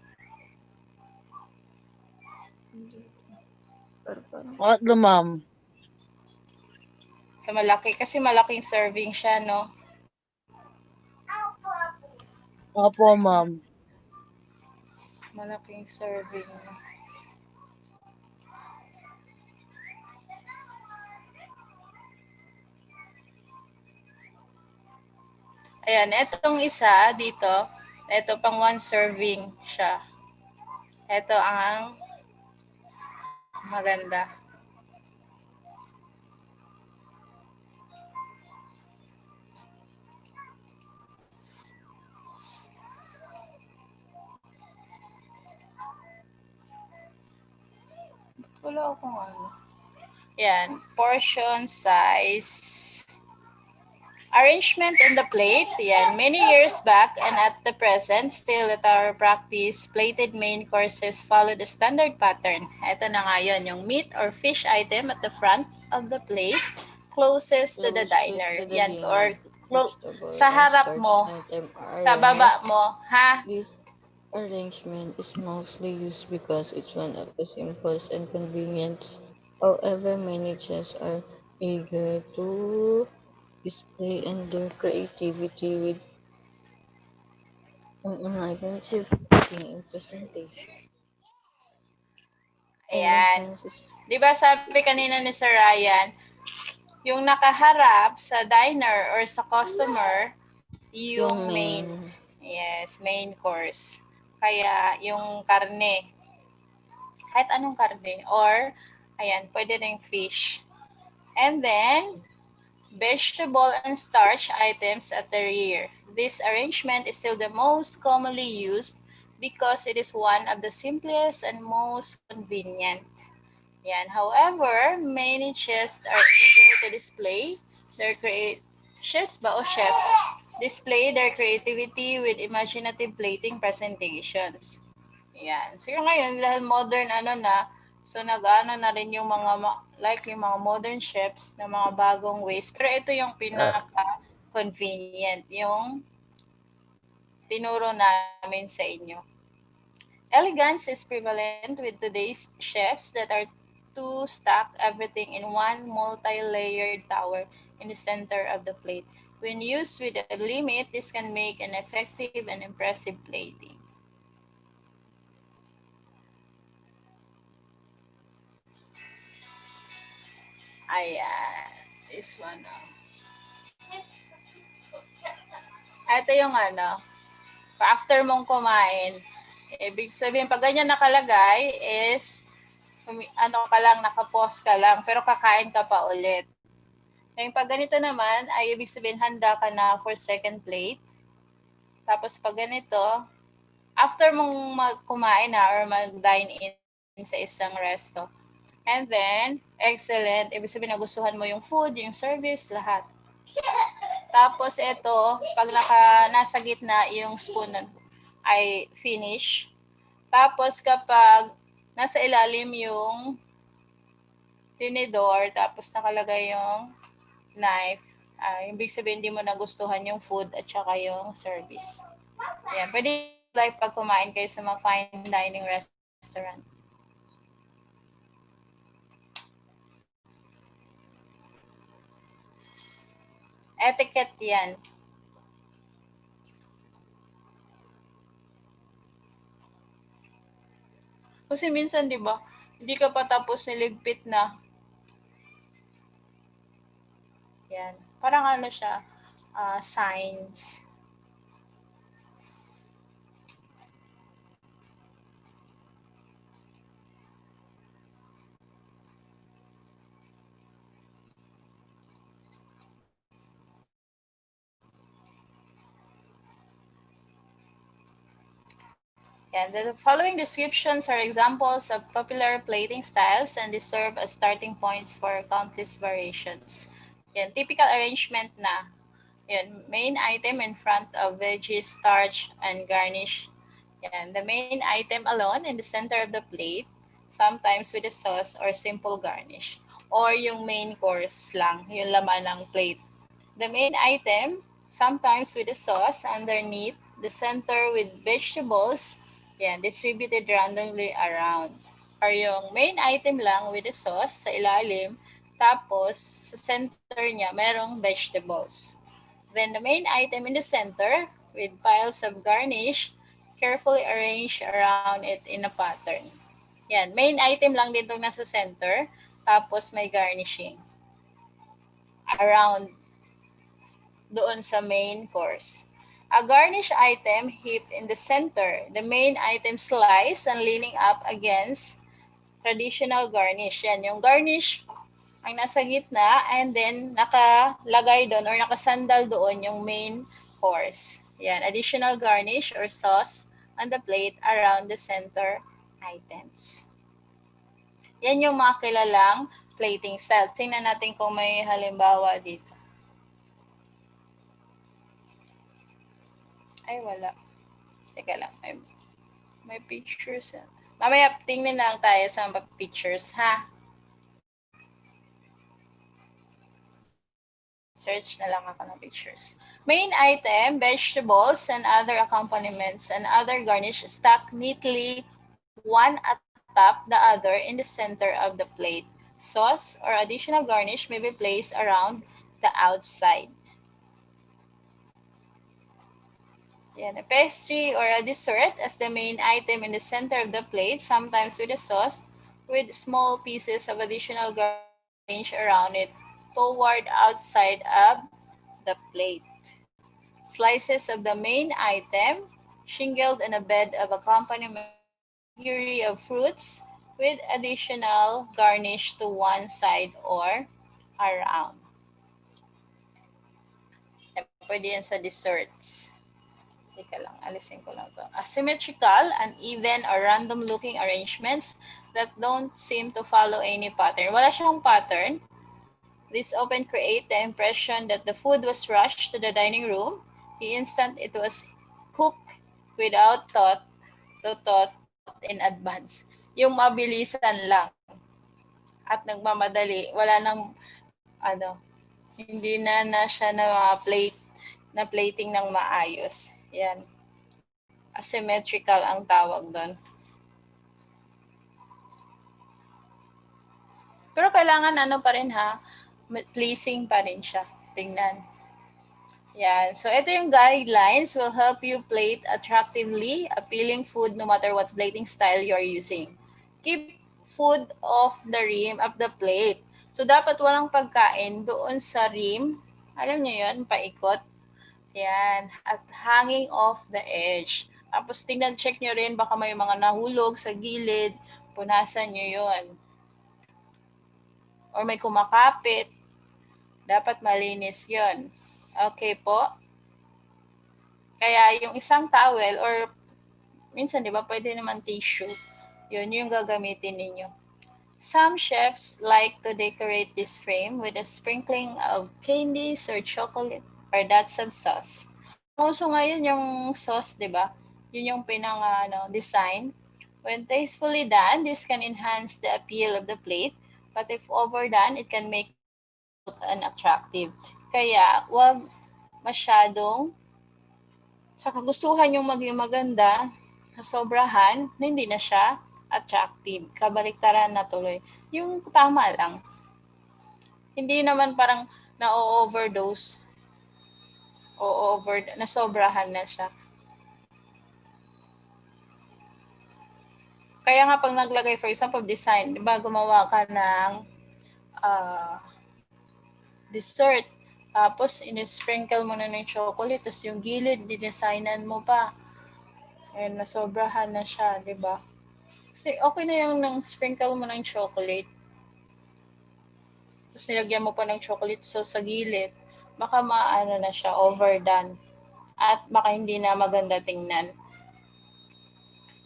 Pangatlo, ma'am. Sa malaki. Kasi malaking serving siya, no? Opo, ma'am. Malaking serving. Ayan, etong isa dito, ito pang one serving siya. Ito ang maganda. Wala akong Yan, portion size. Arrangement in the plate. Yan, many years back and at the present, still at our practice, plated main courses follow the standard pattern. Ito na nga yun, yung meat or fish item at the front of the plate, closest to the diner. Yan, or sa harap mo, sa baba mo, ha? This arrangement is mostly used because it's one of the simplest and convenient. However, many chefs are eager to display and their creativity with an inventive in presentation. Ayan. Di ba sabi kanina ni Sir Ryan, yung nakaharap sa diner or sa customer, Yung main. Yes, main course. Kaya yung karne, kahit anong karne, or ayan, pwede rin fish. And then, vegetable and starch items at the rear. This arrangement is still the most commonly used because it is one of the simplest and most convenient. Yan. However, many chefs are eager to display their chefs ba o chef? Display their creativity with imaginative plating presentations. Yan. So ngayon, dahil modern so nag-ano na rin yung mga, like yung mga modern chefs na mga bagong ways. Pero ito yung pinaka-convenient, yung tinuro namin sa inyo. Elegance is prevalent with today's chefs that are to stack everything in one multi-layered tower in the center of the plate. When used with a limit, this can make an effective and impressive plating. Ayan. This one. Ito yung after mong kumain, ibig sabihin, pag ganyan nakalagay is, ka lang, nakapause ka lang, pero kakain ka pa ulit. Yung pag ganito naman, ay ibig sabihin, handa ka na for second plate. Tapos pag ganito, after mong kumain na or mag-dine in sa isang resto, and then, excellent, ibig sabihin, nagustuhan mo yung food, yung service, lahat. Tapos ito, pag nasa gitna yung spoon ay finish. Tapos kapag nasa ilalim yung tinidor, tapos nakalagay yung knife, ibig sabihin hindi mo nagustuhan yung food at saka yung service. Ayan, pwede like pag kumain kayo sa mga fine dining restaurant. Etiquette yan. Kasi minsan, di ba, hindi ka pa tapos niligpit na. Yan. Parang siya, signs. Yan. The following descriptions are examples of popular plating styles and they serve as starting points for countless variations. Yan. Typical arrangement na. Yan. Main item in front of veggies, starch, and garnish. Yan. The main item alone in the center of the plate, sometimes with a sauce or simple garnish. Or yung main course lang, yung laman ng plate. The main item, sometimes with a sauce underneath, the center with vegetables, yan, distributed randomly around. Or yung main item lang with the sauce sa ilalim, tapos sa center niya merong vegetables. Then the main item in the center with piles of garnish, carefully arranged around it in a pattern. Yan, main item lang dito nasa center, tapos may garnishing around doon sa main course. A garnish item heaped in the center, the main item sliced and leaning up against traditional garnish. Yan, yung garnish ang nasa gitna and then nakalagay doon or nakasandal doon yung main course. Yan, additional garnish or sauce on the plate around the center items. Yan yung mga kilalang plating style. Tingnan natin kung may halimbawa dito. Ay, wala. Teka lang. May pictures. Mamaya, tingnan lang tayo sa mga pictures, ha? Search na lang ako ng pictures. Main item, vegetables and other accompaniments and other garnish stacked neatly one atop the other in the center of the plate. Sauce or additional garnish may be placed around the outside. Yan, a pastry or a dessert as the main item in the center of the plate, sometimes with a sauce, with small pieces of additional garnish around it toward outside of the plate. Slices of the main item, shingled on a bed of accompaniment puree of fruits with additional garnish to one side or around. Pwede yan sa desserts. Teka lang, alisin ko lang to. Asymmetrical, uneven, or random-looking arrangements that don't seem to follow any pattern. Wala siyang pattern. This often create the impression that the food was rushed to the dining room the instant it was cooked without thought in advance. Yung mabilisan lang at nagmamadali, wala nang hindi na siya na plating ng maayos. Yan. Asymmetrical ang tawag doon. Pero kailangan pa rin ha, pleasing pa rin siya. Tingnan. Yan. So ito yung guidelines will help you plate attractively appealing food no matter what plating style you're using. Keep food off the rim of the plate. So dapat walang pagkain doon sa rim. Alam niyo yun, paikot. Yan. At hanging off the edge. Tapos tingnan, check nyo rin, baka may mga nahulog sa gilid. Punasan nyo yun. Or may kumakapit. Dapat malinis yun. Okay po? Kaya yung isang towel or minsan, di ba, pwede naman tissue. Yun yung gagamitin ninyo. Some chefs like to decorate this frame with a sprinkling of candies or chocolate or dots of sauce. Also ngayon yung sauce, di ba? Yun yung design. When tastefully done, this can enhance the appeal of the plate. But if overdone, it can make it look unattractive. Kaya, wag masyadong sa kagustuhan yung maging maganda, sobrahan, na hindi na siya attractive. Kabaliktaran na tuloy. Yung tama lang. Hindi naman parang na-overdose o nasobrahan na siya. Kaya nga pag naglagay, for example, design, di ba, gumawa ka ng dessert, tapos in-sprinkle mo na ng chocolate, tapos yung gilid, dinesignan mo pa. And nasobrahan na siya, di ba? Kasi okay na yung nang sprinkle mo ng chocolate. Tapos nilagyan mo pa ng chocolate sauce sa gilid. Baka na siya, overdone. At baka hindi na maganda tingnan.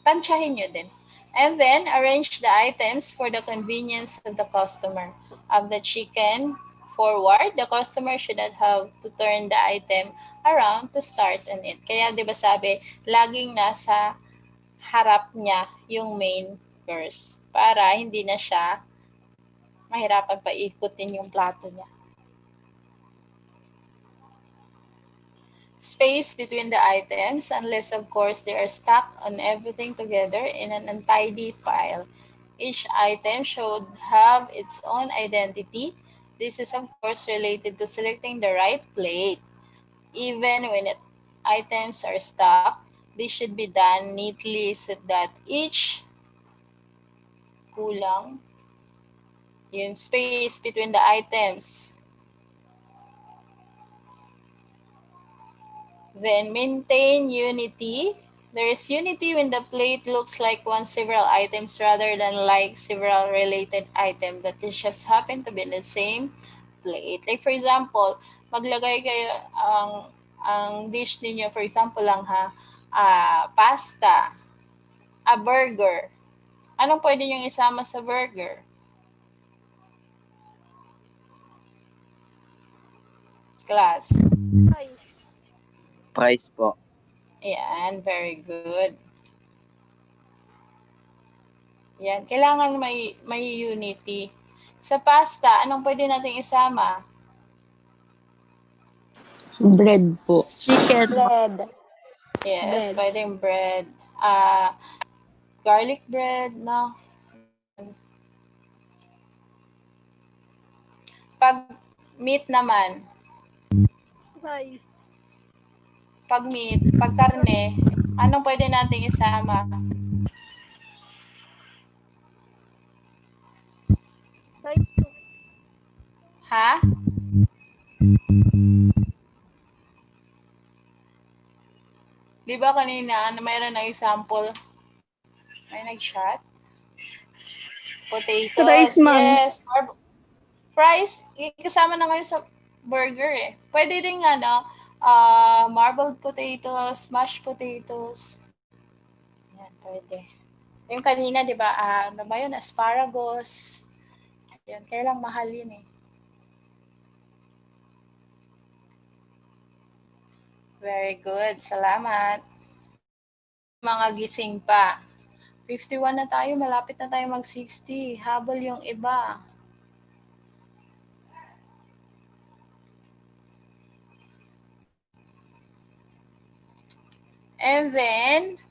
Tansyahin nyo din. And then, arrange the items for the convenience of the customer. Of the chicken forward, the customer should not have to turn the item around to start on it. Kaya, di ba sabi, laging nasa harap niya yung main course para hindi na siya mahirapan pa ikutin yung plato niya. Space between the items, unless of course they are stacked on everything together in an untidy pile. Each item should have its own identity. This is of course related to selecting the right plate. Even when items are stacked, this should be done neatly so that each kulang yung space between the items. Then maintain unity. There is unity when the plate looks like one several items rather than like several related items that just happen to be in the same plate. Like for example, maglagay kayo ang dish ninyo, for example lang pasta, a burger. Anong pwede nyo isama sa burger? Class. Price po. Ayan, very good. Yan, kailangan may unity. Sa pasta, anong pwede natin isama? Bread po. Chicken. Bread. Yes, pwedeng bread. Garlic bread, no? Pag meat naman. Pag meat, pag karne, anong pwede nating isama? Ha? Di ba kanina na mayroon na example? May nag-chat? Potatoes. Fries, ma'am. Yes. Fries, kasama na ngayon sa burger eh. Pwede rin marbled potatoes, mashed potatoes. Yan, pwede. Yung kanina, di ba, ano ba yun? Asparagus. Yan, kaya lang mahal yun eh. Very good. Salamat. Mga gising pa. 51 na tayo. Malapit na tayo mag-60. Habol yung iba. And then,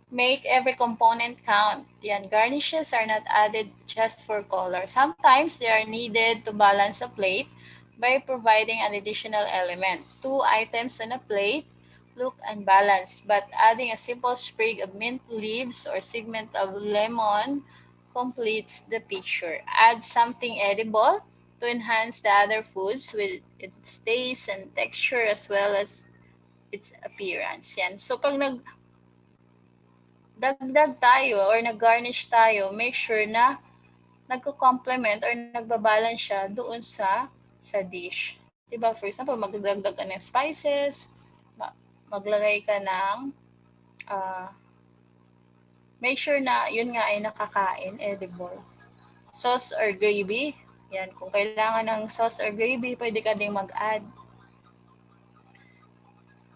make every component count. Yan, garnishes are not added just for color. Sometimes they are needed to balance a plate by providing an additional element. 2 items on a plate look unbalanced, but adding a simple sprig of mint leaves or segment of lemon completes the picture. Add something edible to enhance the other foods with its taste and texture as well as its appearance. Yan. So pag dagdag tayo or nag-garnish tayo, make sure na nagko-complement or nagbabalance siya doon sa dish. Diba? For example, magdagdag ka ng spices, maglagay ka ng make sure na yun nga ay nakakain, edible. Sauce or gravy. Yan, kung kailangan ng sauce or gravy, pwede ka ding mag-add.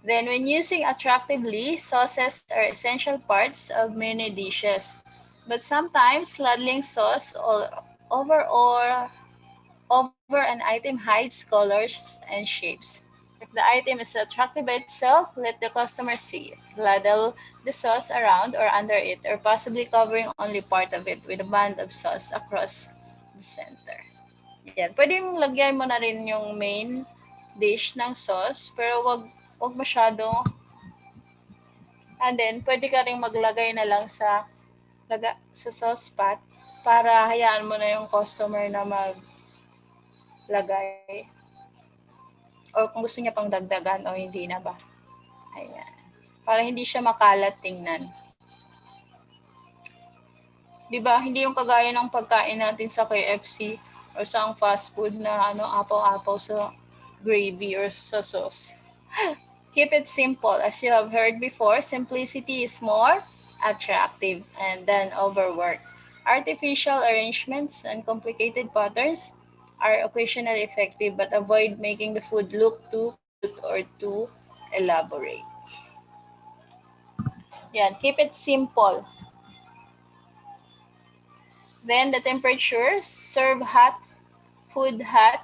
Then, when using attractively, sauces are essential parts of many dishes. But sometimes, ladling sauce over an item hides colors and shapes. If the item is attractive by itself, let the customer see it. Ladle the sauce around or under it, or possibly covering only part of it with a band of sauce across the center. Yan. Pwede mong lagyan mo na rin yung main dish ng sauce, pero wag masyado. And then, pwede ka rin maglagay na lang sa sauce pot para hayaan mo na yung customer na maglagay. O kung gusto niya pang dagdagan o hindi na ba. Ayan. Para hindi siya makalat tingnan. Diba, hindi yung kagaya ng pagkain natin sa KFC or sa fast food na apaw-apaw sa gravy or sa sauce. Keep it simple. As you have heard before, simplicity is more attractive and then overwork. Artificial arrangements and complicated patterns are occasionally effective, but avoid making the food look too cute or too elaborate. Yan, keep it simple. Then the temperature, serve food hot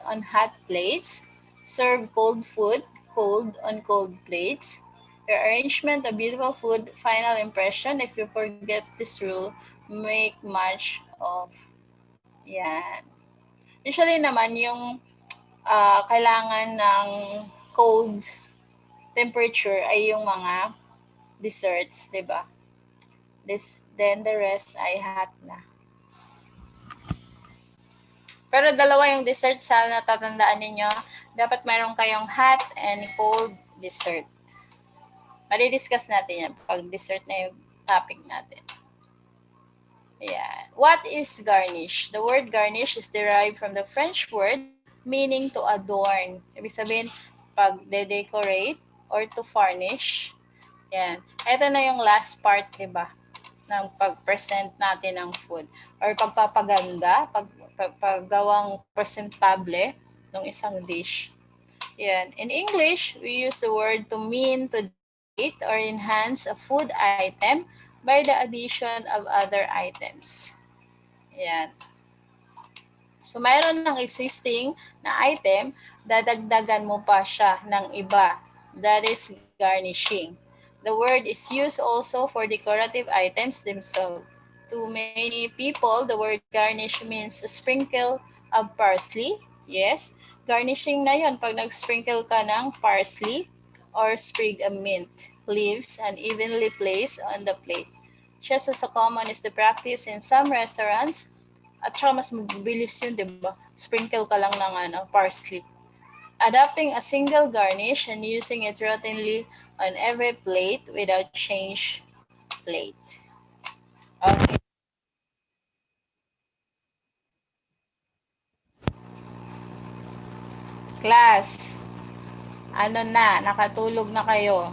on hot plates. Serve cold food cold on cold plates. Your arrangement of beautiful food, final impression. If you forget this rule, make much of. Yan. Usually naman yung kailangan ng cold temperature ay yung mga desserts, di ba? Then the rest ay hot na. Pero dalawa yung dessert sa natatandaan ninyo. Dapat mayroon kayong hot and cold dessert. Madi-discuss natin yan pag dessert na yung topic natin. Yeah. What is garnish? The word garnish is derived from the French word meaning to adorn. Ibig sabihin, pag de-decorate or to varnish. Yan. Ito na yung last part, diba? Ng pag-present natin ng food. Or pagpapaganda, paggawang presentable ng isang dish. Yan. In English, we use the word to mean to decorate or enhance a food item by the addition of other items. Yan. So, mayroon ng existing na item, dadagdagan mo pa siya ng iba. That is garnishing. The word is used also for decorative items themselves. To many people, the word garnish means a sprinkle of parsley. Yes, garnishing na yun pag nag-sprinkle ka ng parsley or sprig of mint leaves and evenly placed on the plate. Just as common is the practice in some restaurants, at saka mas mabilis yun, di ba? Sprinkle ka lang ng parsley. Adopting a single garnish and using it routinely on every plate without change plate. Okay. Class, ano na, nakatulog na kayo.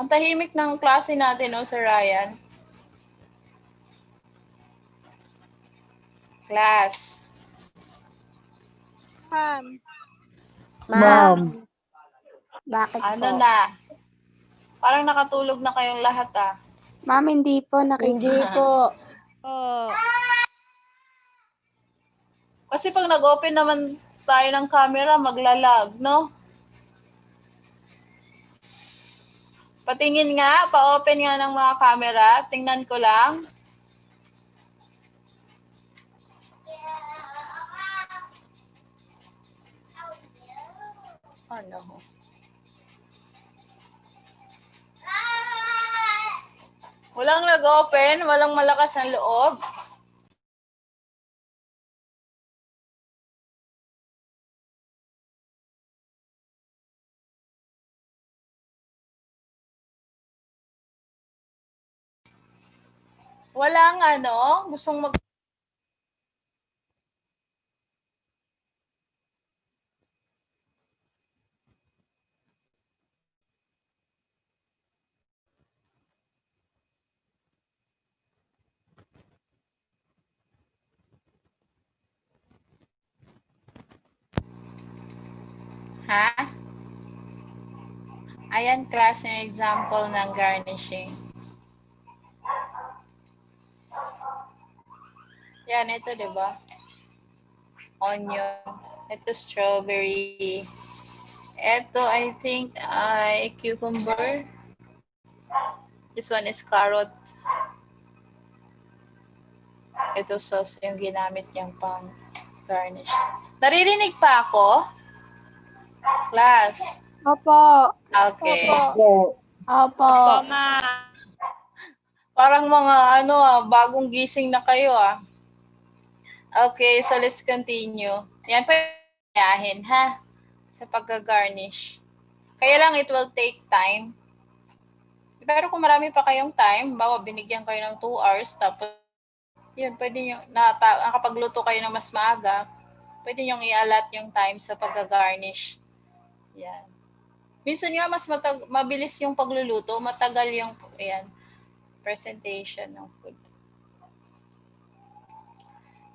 Ang tahimik ng klase natin, oh, Sir Ryan. Class. Ma'am. Ma'am. Bakit Ano po? na? Parang nakatulog na kayong lahat, ah. Ma'am, hindi po. Hindi po. Kasi pag nag-open naman tayo ng camera, maglalag, no? Patingin nga, pa-open nga ng mga camera. Tingnan ko lang. Ano? Walang nag-open, walang malakas ang loob. Walang ano, gustong mag... Ha? Ayan, class, yung example ng garnishing. Yan, ito, di ba? Onion. Ito, strawberry. Ito, I think, ay cucumber. This one is carrot. Ito, sauce, yung ginamit niyang pang garnish. Naririnig pa ako? Class. Opo. Okay. Opo. Opo. Parang mga ano bagong gising na kayo ah. Okay, so let's continue. Yan pa yahin ha sa pagga-garnish. Kaya lang it will take time. Pero kung marami pa kayong time, bawa binigyan kayo ng 2 hours tapos yun, pwede nyo, nakapagluto kayo ng mas maaga, pwede nyo i-allot yung time sa pagga-garnish. Yan. Minsan nga mas mabilis yung pagluluto, matagal yung ayan, presentation ng food.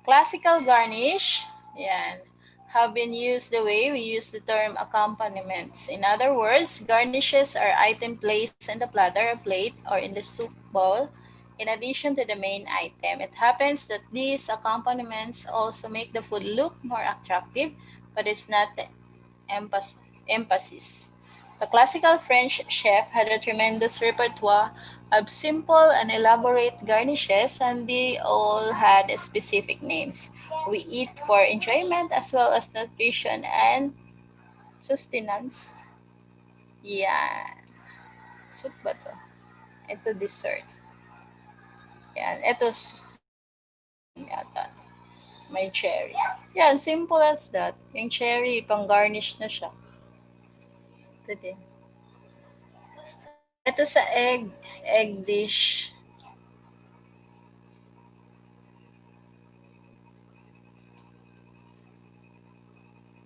Classical garnish, yan, have been used the way we use the term accompaniments. In other words, garnishes are item placed in the platter or plate or in the soup bowl in addition to the main item. It happens that these accompaniments also make the food look more attractive, but it's not the emphasis. The classical French chef had a tremendous repertoire of simple and elaborate garnishes, and they all had specific names. We eat for enjoyment as well as nutrition and sustenance. Yan. Soup ba to? Ito dessert. Yan. Ito yata. May cherry. Yan. Simple as that. Yung cherry, pang garnish na siya. Ito din. Ito sa egg dish.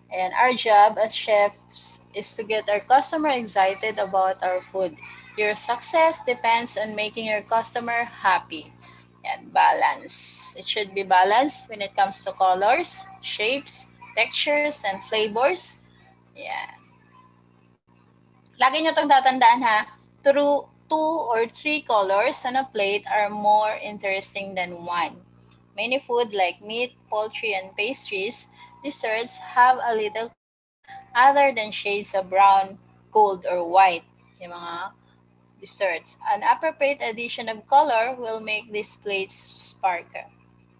And our job as chefs is to get our customer excited about our food. Your success depends on making your customer happy. And balance. It should be balanced when it comes to colors, shapes, textures, and flavors. Yeah. Lagi nyo itong tatandaan ha. Through 2 or 3 colors on a plate are more interesting than one. Many food like meat, poultry, and pastries, desserts have a little other than shades of brown, gold, or white. Yung mga desserts. An appropriate addition of color will make these plates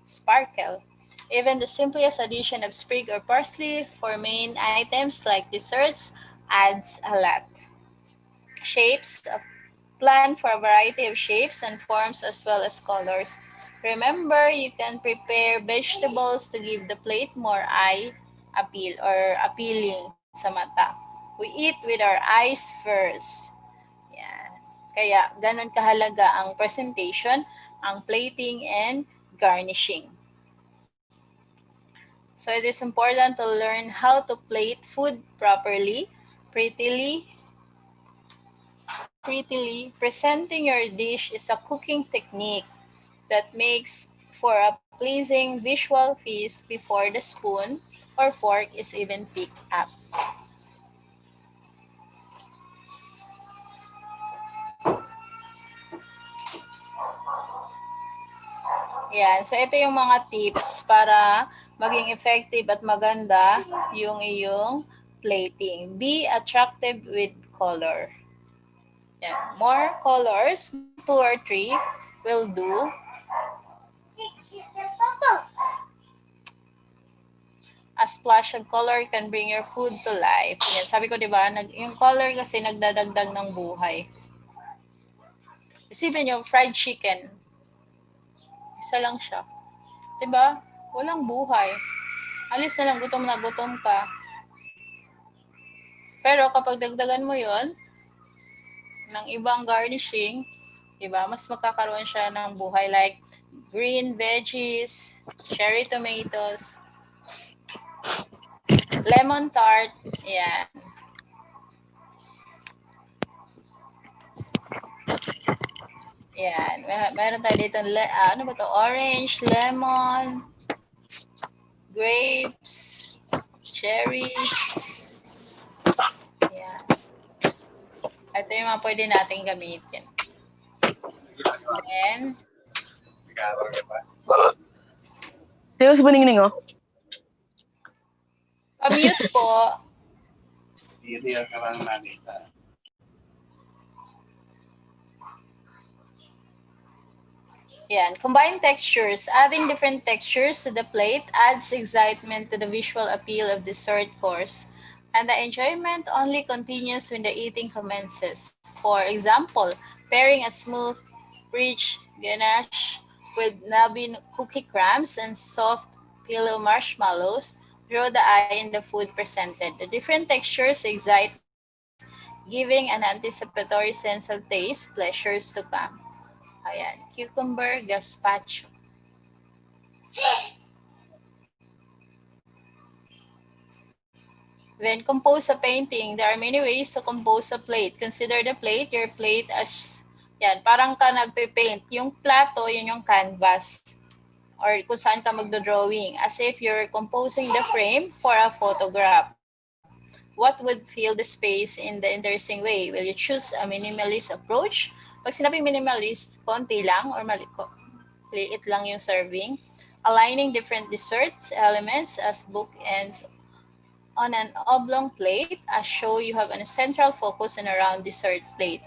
sparkle. Even the simplest addition of sprig or parsley for main items like desserts adds a lot. Shapes, plan for a variety of shapes and forms as well as colors. Remember, you can prepare vegetables to give the plate more eye appeal or appealing sa mata. We eat with our eyes first. Yan. Kaya ganun kahalaga ang presentation, ang plating and garnishing. So it is important to learn how to plate food properly, prettily. Presenting your dish is a cooking technique that makes for a pleasing visual feast before the spoon or fork is even picked up. Yan. So ito yung mga tips para maging effective at maganda yung iyong plating. Be attractive with color. Yan. More colors, 2 or 3 will do. A splash of color can bring your food to life. Yan. Sabi ko, di ba, yung color kasi nagdadagdag ng buhay. Isipin nyo, fried chicken. Isa lang siya. Di ba? Walang buhay. Alis na lang, gutom na gutom ka. Pero kapag dagdagan mo yon ng ibang garnishing, di ba, mas magkakaroon siya ng buhay like green veggies, cherry tomatoes, lemon tart, yan. Yan. Meron tayo dito, ano ba to? Orange, lemon, grapes, cherries. Yan. Ito yung mga pwede natin gamitin. Then, Seryoso ba ningning, oh? mute po. Yan. Combine textures. Adding different textures to the plate adds excitement to the visual appeal of dessert course. And the enjoyment only continues when the eating commences. For example, pairing a smooth, rich ganache with nubby cookie crumbs and soft pillow marshmallows draw the eye in the food presented. The different textures excite, giving an anticipatory sense of taste, pleasures to come. Ayan, cucumber gazpacho. Then compose a painting. There are many ways to compose a plate. Consider the plate, your plate as, yan, parang ka nagpe-paint. Yung plato, yun yung canvas. Or kung saan ka magdo-drawing. As if you're composing the frame for a photograph. What would fill the space in the interesting way? Will you choose a minimalist approach? Pag sinabing minimalist, konti lang or maliit lang yung serving. Aligning different desserts elements as bookends on an oblong plate, as show you have a central focus on a round dessert plate.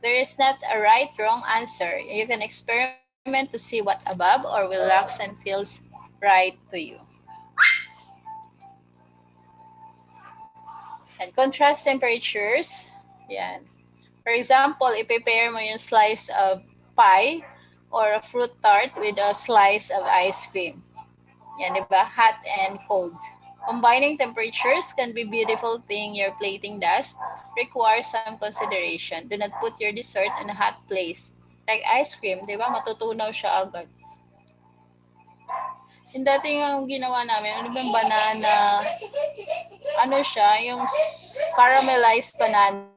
There is not a right wrong answer. You can experiment to see what above or will looks and feels right to you. And contrast temperatures. Yan. For example, i-prepare mo yung slice of pie or a fruit tart with a slice of ice cream. Yan, di ba? Hot and cold. Combining temperatures can be a beautiful thing your plating does. Requires some consideration. Do not put your dessert in a hot place. Like ice cream, di ba? Matutunaw siya agad. Yung dating yung ginawa namin, ano ba yung banana? Ano siya? Yung caramelized bananas.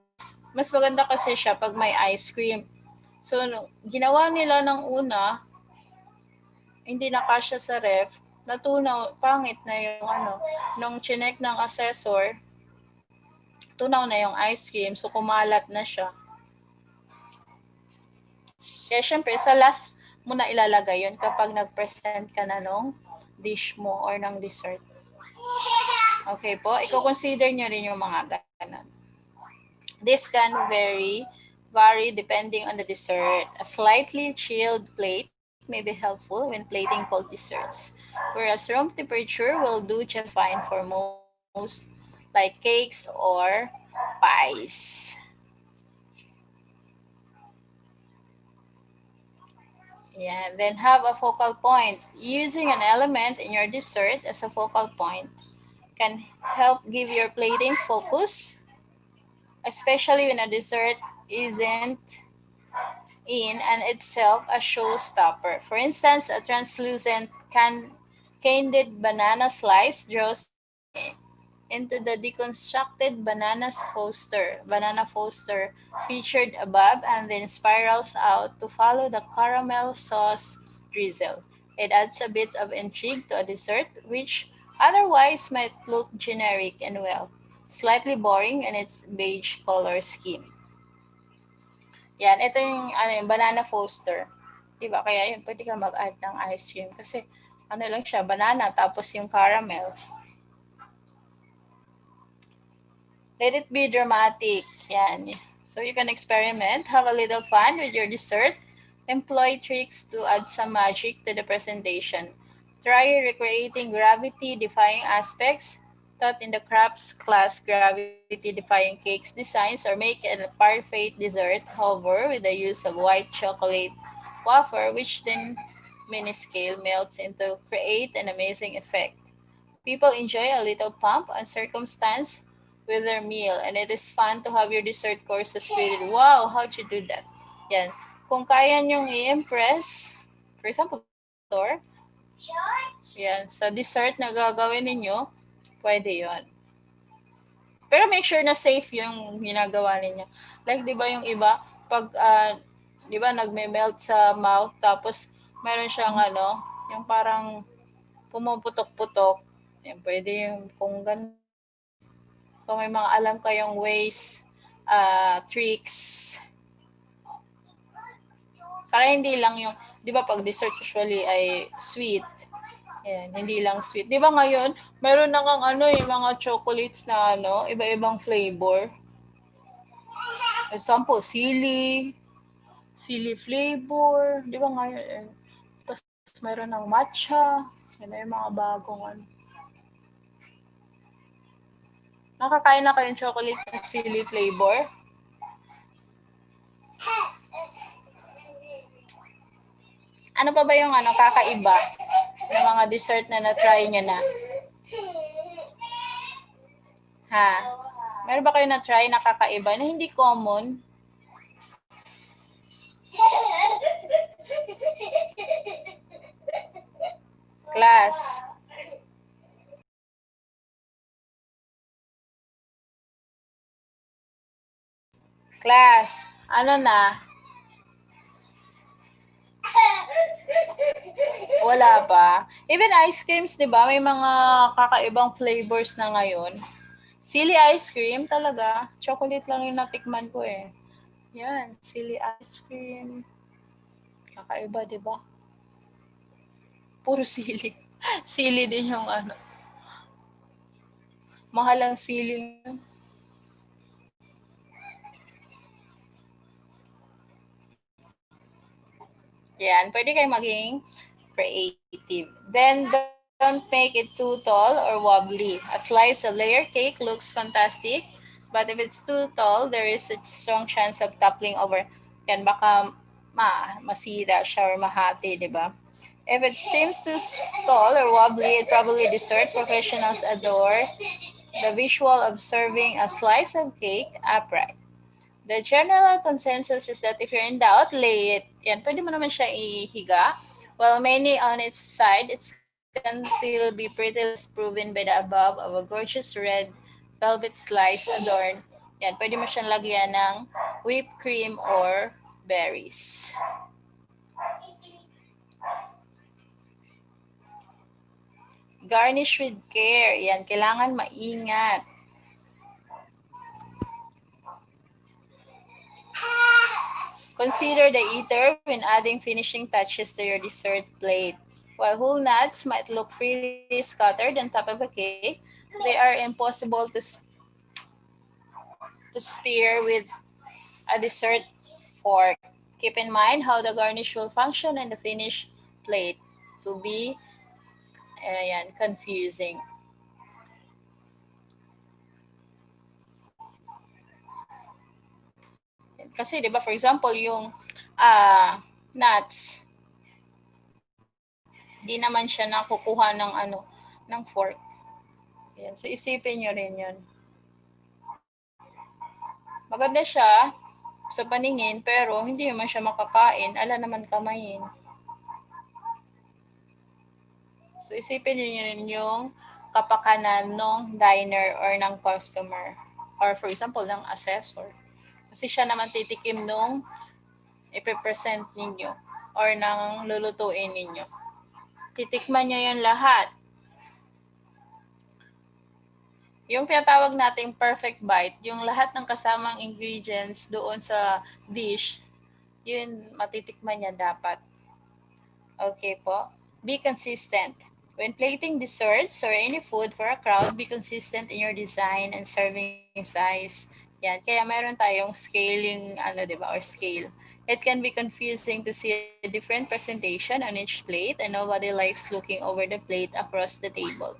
Mas maganda kasi siya pag may ice cream. So, ginawa nila ng una, hindi na kasya sa ref, natunaw, pangit na yung nung chinek ng assessor, tunaw na yung ice cream, so kumalat na siya. Kaya syempre, sa last mo na ilalagay yun kapag nag-present ka na nung dish mo or ng dessert. Okay po, i-consider nyo rin yung mga ganon. This can vary depending on the dessert. A slightly chilled plate may be helpful when plating cold desserts, whereas room temperature will do just fine for most like cakes or pies. Yeah, then have a focal point. Using an element in your dessert as a focal point can help give your plating focus, especially when a dessert isn't in and itself a showstopper. For instance, a translucent candied banana slice draws into the deconstructed banana foster featured above and then spirals out to follow the caramel sauce drizzle. It adds a bit of intrigue to a dessert which otherwise might look generic and slightly boring in its beige color scheme. Yan, ito yung banana foster. Diba? Kaya yun, pwede ka mag-add ng ice cream kasi lang siya, banana tapos yung caramel. Let it be dramatic. Yan. So you can experiment, have a little fun with your dessert, employ tricks to add some magic to the presentation. Try recreating gravity-defying aspects taught in the crafts class, gravity-defying cakes designs, or make a parfait dessert hover with the use of white chocolate wafer, which then miniscale melts into create an amazing effect. People enjoy a little pomp and circumstance with their meal, and it is fun to have your dessert courses graded. Wow, how'd you do that? Yan. Kung kaya nyong i-impress, for example, store, yan, sa dessert na gagawin ninyo, pwede yon. Pero make sure na safe yung ginagawa ninyo. Like, di ba yung iba, pag, di ba, nagme-melt sa mouth, tapos meron siyang yung parang pumuputok-putok. Yan, pwede yung, kung ganun, kung may mga alam kayong ways, tricks, para hindi lang yung, di ba pag dessert usually ay sweet, yan, hindi lang sweet. Di ba ngayon, meron na kang yung mga chocolates na iba-ibang flavor. For example, sili flavor, di ba ngayon, tapos meron ng matcha, yan na yung mga bagong Nakakain na kayong chocolate na sili flavor? Ano pa ba yung kakaiba ng mga dessert na na-try nyo na? Ha? Meron ba kayo na-try na kakaiba na hindi common? Class. Class, ano na? Wala pa. Even ice creams, di ba? May mga kakaibang flavors na ngayon. Silly ice cream talaga. Chocolate lang yung natikman ko eh. Yan, silly ice cream. Kakaiba, di ba? Puro sili. Sili din yung Mahal ang sili. Yan, pwede kayo maging creative. Then, don't make it too tall or wobbly. A slice of layer cake looks fantastic, but if it's too tall, there is a strong chance of toppling over. Yan, baka masira siya or mahati, di ba? If it seems too tall or wobbly, it probably dessert professionals adore the visual of serving a slice of cake upright. The general consensus is that if you're in doubt, lay it. Yan, pwede mo naman siya ihiga. While many on its side, it can still be pretty less proven by the above of a gorgeous red velvet slice adorned. Yan, pwede mo siyang lagyan ng whipped cream or berries. Garnish with care. Yan, kailangan maingat. Consider the eater when adding finishing touches to your dessert plate. While whole nuts might look freely scattered on top of a cake, they are impossible to spear with a dessert fork. Keep in mind how the garnish will function in the finished plate to be confusing. Kasi, di ba, for example, yung nuts, di naman siya nakukuha ng ng fork. Yan. So, isipin nyo rin yun. Maganda siya sa paningin, pero hindi naman siya makakain. Ala naman kamayin. So, isipin nyo rin yung kapakanan ng diner or ng customer. Or for example, ng assessor. Kasi siya naman titikim nung ipipresent ninyo or ng lulutuin ninyo. Titikman niya yung lahat. Yung tinatawag nating perfect bite, yung lahat ng kasamang ingredients doon sa dish, yun matitikman niya dapat. Okay po. Be consistent. When plating desserts or any food for a crowd, be consistent in your design and serving size. Yan. Kaya meron tayong scaling, diba, or scale. It can be confusing to see a different presentation on each plate, and nobody likes looking over the plate across the table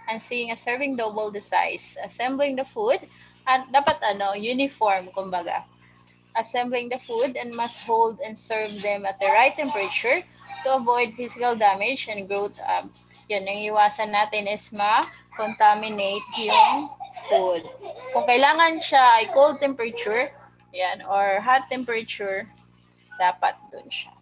and seeing a serving double the size. Assembling the food, at dapat uniform, kumbaga. Assembling the food and must hold and serve them at the right temperature to avoid physical damage and growth. Yan, ang iwasan natin is ma-contaminate yung food. Kung kailangan siya ay cold temperature, yan, or hot temperature, dapat dun siya.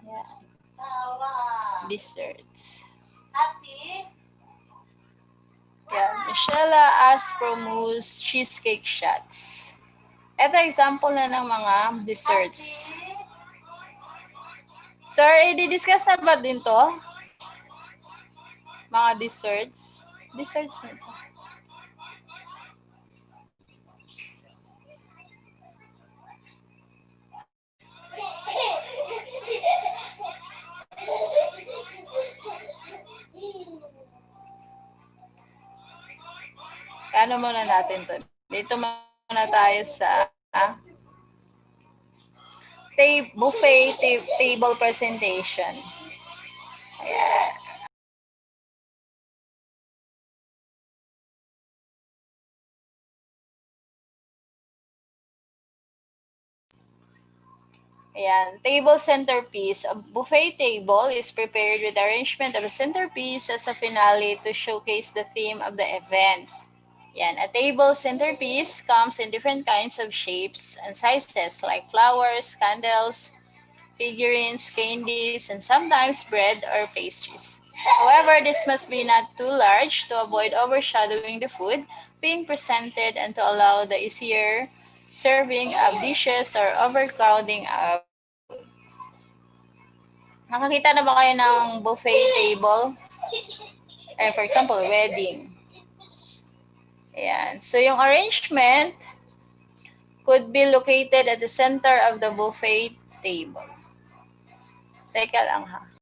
Yeah. Desserts. Yeah, Michelle asked for mousse cheesecake shots. Ito example na ng mga desserts. Sir, i-discuss na ba din to? Mga desserts. Desserts na to. Paano muna natin to? Dito muna tayo sa buffet table presentation. Ayan. Ayan, table centerpiece. A buffet table is prepared with arrangement of a centerpiece as a finale to showcase the theme of the event. Yan, a table centerpiece comes in different kinds of shapes and sizes like flowers, candles, figurines, candies, and sometimes bread or pastries. However, this must be not too large to avoid overshadowing the food being presented and to allow the easier serving of dishes or overcrowding of food. Nakakita na ba kayo ng buffet table? For example, wedding. Ayan. So, yung arrangement could be located at the center of the buffet table. Teka lang ha.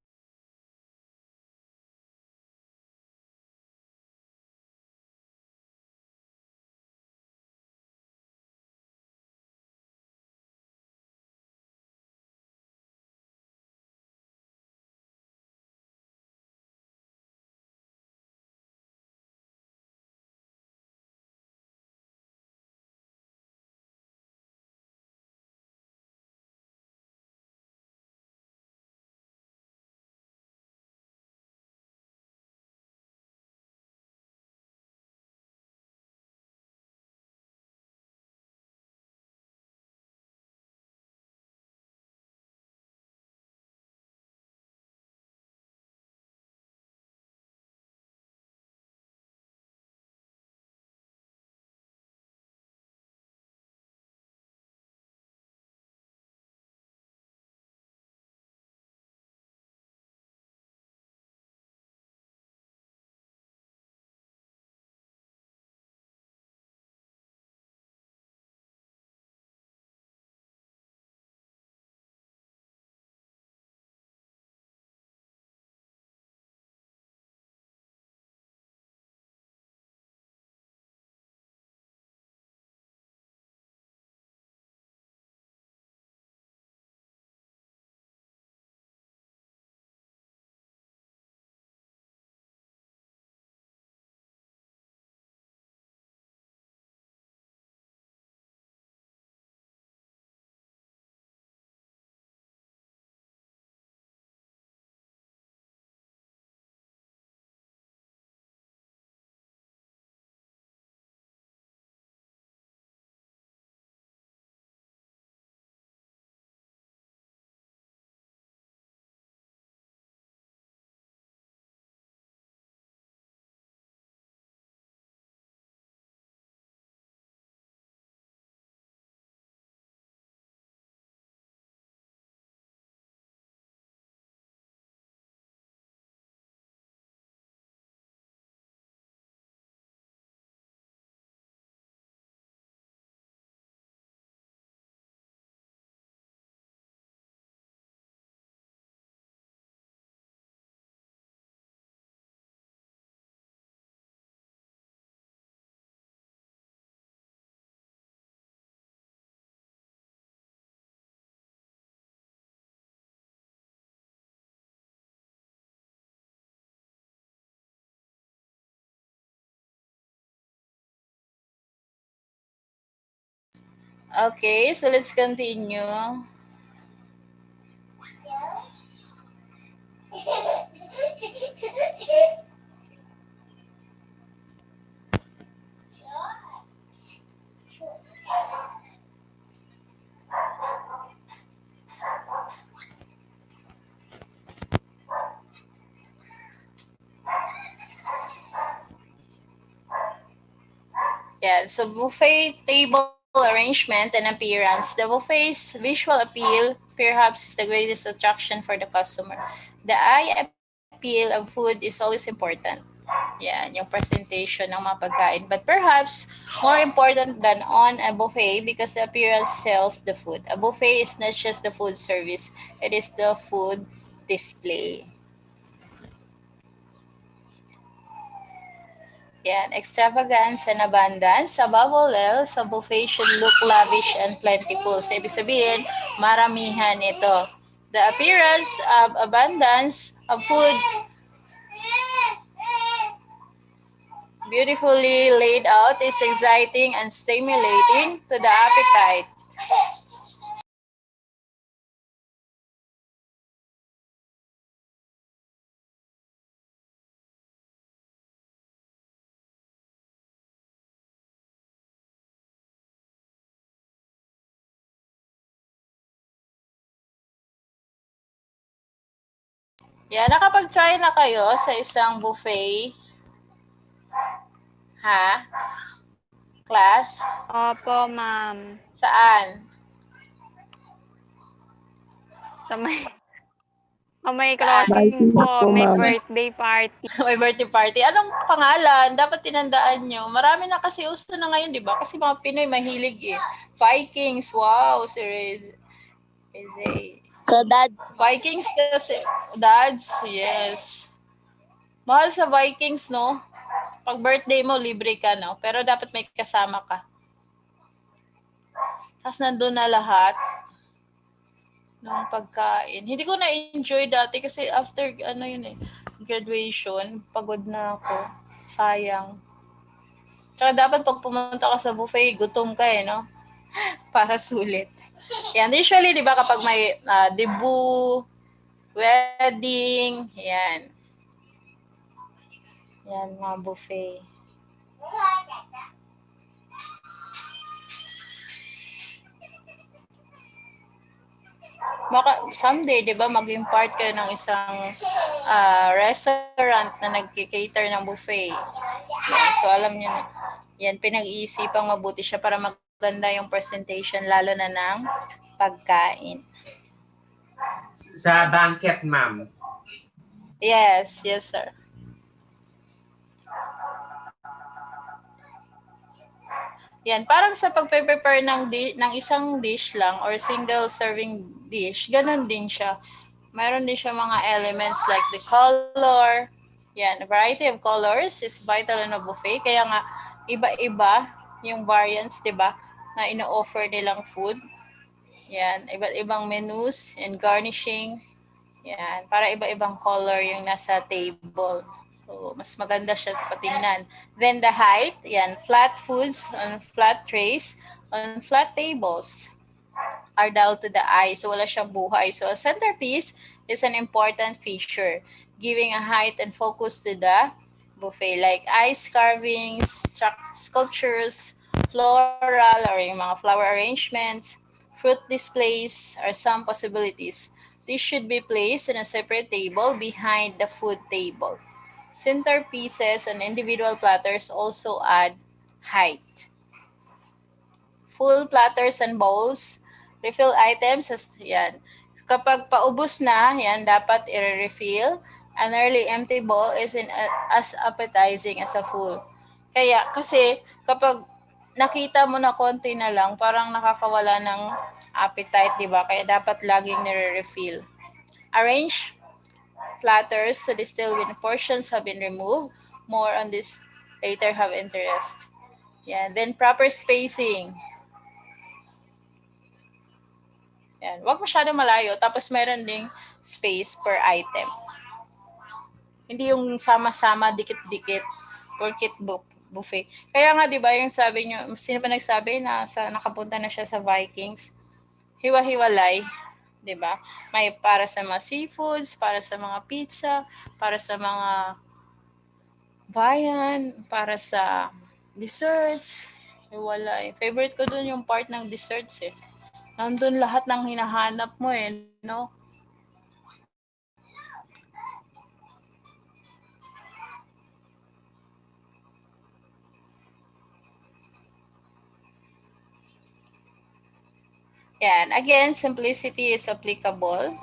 Okay, so let's continue. Yeah, so buffet table arrangement and appearance. The buffet's visual appeal perhaps is the greatest attraction for the customer. The eye appeal of food is always important. Yan, yung presentation ng mga pagkain. But perhaps more important than on a buffet because the appearance sells the food. A buffet is not just the food service, it is the food display. Yan, extravagance and abundance. Above all else, a buffet should look lavish and plentiful. So, ibig sabihin, maramihan ito. The appearance of abundance of food beautifully laid out is exciting and stimulating to the appetite. Yeah, nakapag-try na kayo sa isang buffet? Ha? Class? Opo, ma'am. Saan? Sa may, sa may Saan? crossing po, may ma'am. birthday party. May birthday party. Anong pangalan? Dapat tinandaan nyo. Marami na kasi uso na ngayon, di ba? Kasi mga Pinoy mahilig eh. Vikings, wow, si Reze. So, dads. Vikings kasi, dads, yes. Mahal sa Vikings, no? Pag birthday mo, libre ka, no? Pero dapat may kasama ka. Tapos nandun na lahat ng pagkain. Hindi ko na-enjoy dati kasi after, graduation, pagod na ako. Sayang. Tsaka dapat pag pumunta ka sa buffet, gutom ka eh, no? Para sulit. Yan, usually, di ba, kapag may debut, wedding, yan. Yan, mga buffet. Baka someday, di ba, maging part kayo ng isang restaurant na nag-cater ng buffet. Yan, so, alam nyo na. Yan, pinag-iisipang mabuti siya para maganda yung presentation, lalo na ng pagkain. Sa banquet, ma'am. Yes, yes, sir. Yan, parang sa pagpe-prepare ng isang dish lang or single serving dish, ganun din siya. Mayroon din siya mga elements like the color. Yan, a variety of colors is vital in a buffet. Kaya nga, iba-iba yung variants, di ba, na ino-offer nilang food. Yan, iba't ibang menus and garnishing. Yan, para iba-ibang color yung nasa table. So, mas maganda siya sa patingnan. Then the height, yan, flat foods on flat trays, on flat tables are down to the eye. So, wala siyang buhay. So, a centerpiece is an important feature, giving a height and focus to the buffet. Like ice carvings, sculptures, floral, or yung mga flower arrangements, fruit displays are some possibilities. These should be placed in a separate table behind the food table. Centerpieces and individual platters also add height. Full platters and bowls, refill items, yan. Kapag paubos na, yan, dapat i-refill. An early empty bowl isn't as appetizing as a full. Kaya, kasi kapag nakita mo na konti na lang, parang nakakawala ng appetite, di ba? Kaya dapat laging nire-refill. Arrange platters so still when portions have been removed. More on this later, have interest. Yan. Then proper spacing. Yan. Huwag masyado malayo. Tapos meron ding space per item. Hindi yung sama-sama, dikit-dikit. Porkit buffet. Kaya nga 'di ba yung sabi niyo, sino ba nagsabi na nakapunta na siya sa Vikings? Hiwa-hiwalay, 'di ba? May para sa mga seafoods, para sa mga pizza, para sa mga bayan, para sa desserts. Hiwalay. Favorite ko dun yung part ng desserts eh. Nandun lahat ng hinahanap mo eh, no? Yan. Again, simplicity is applicable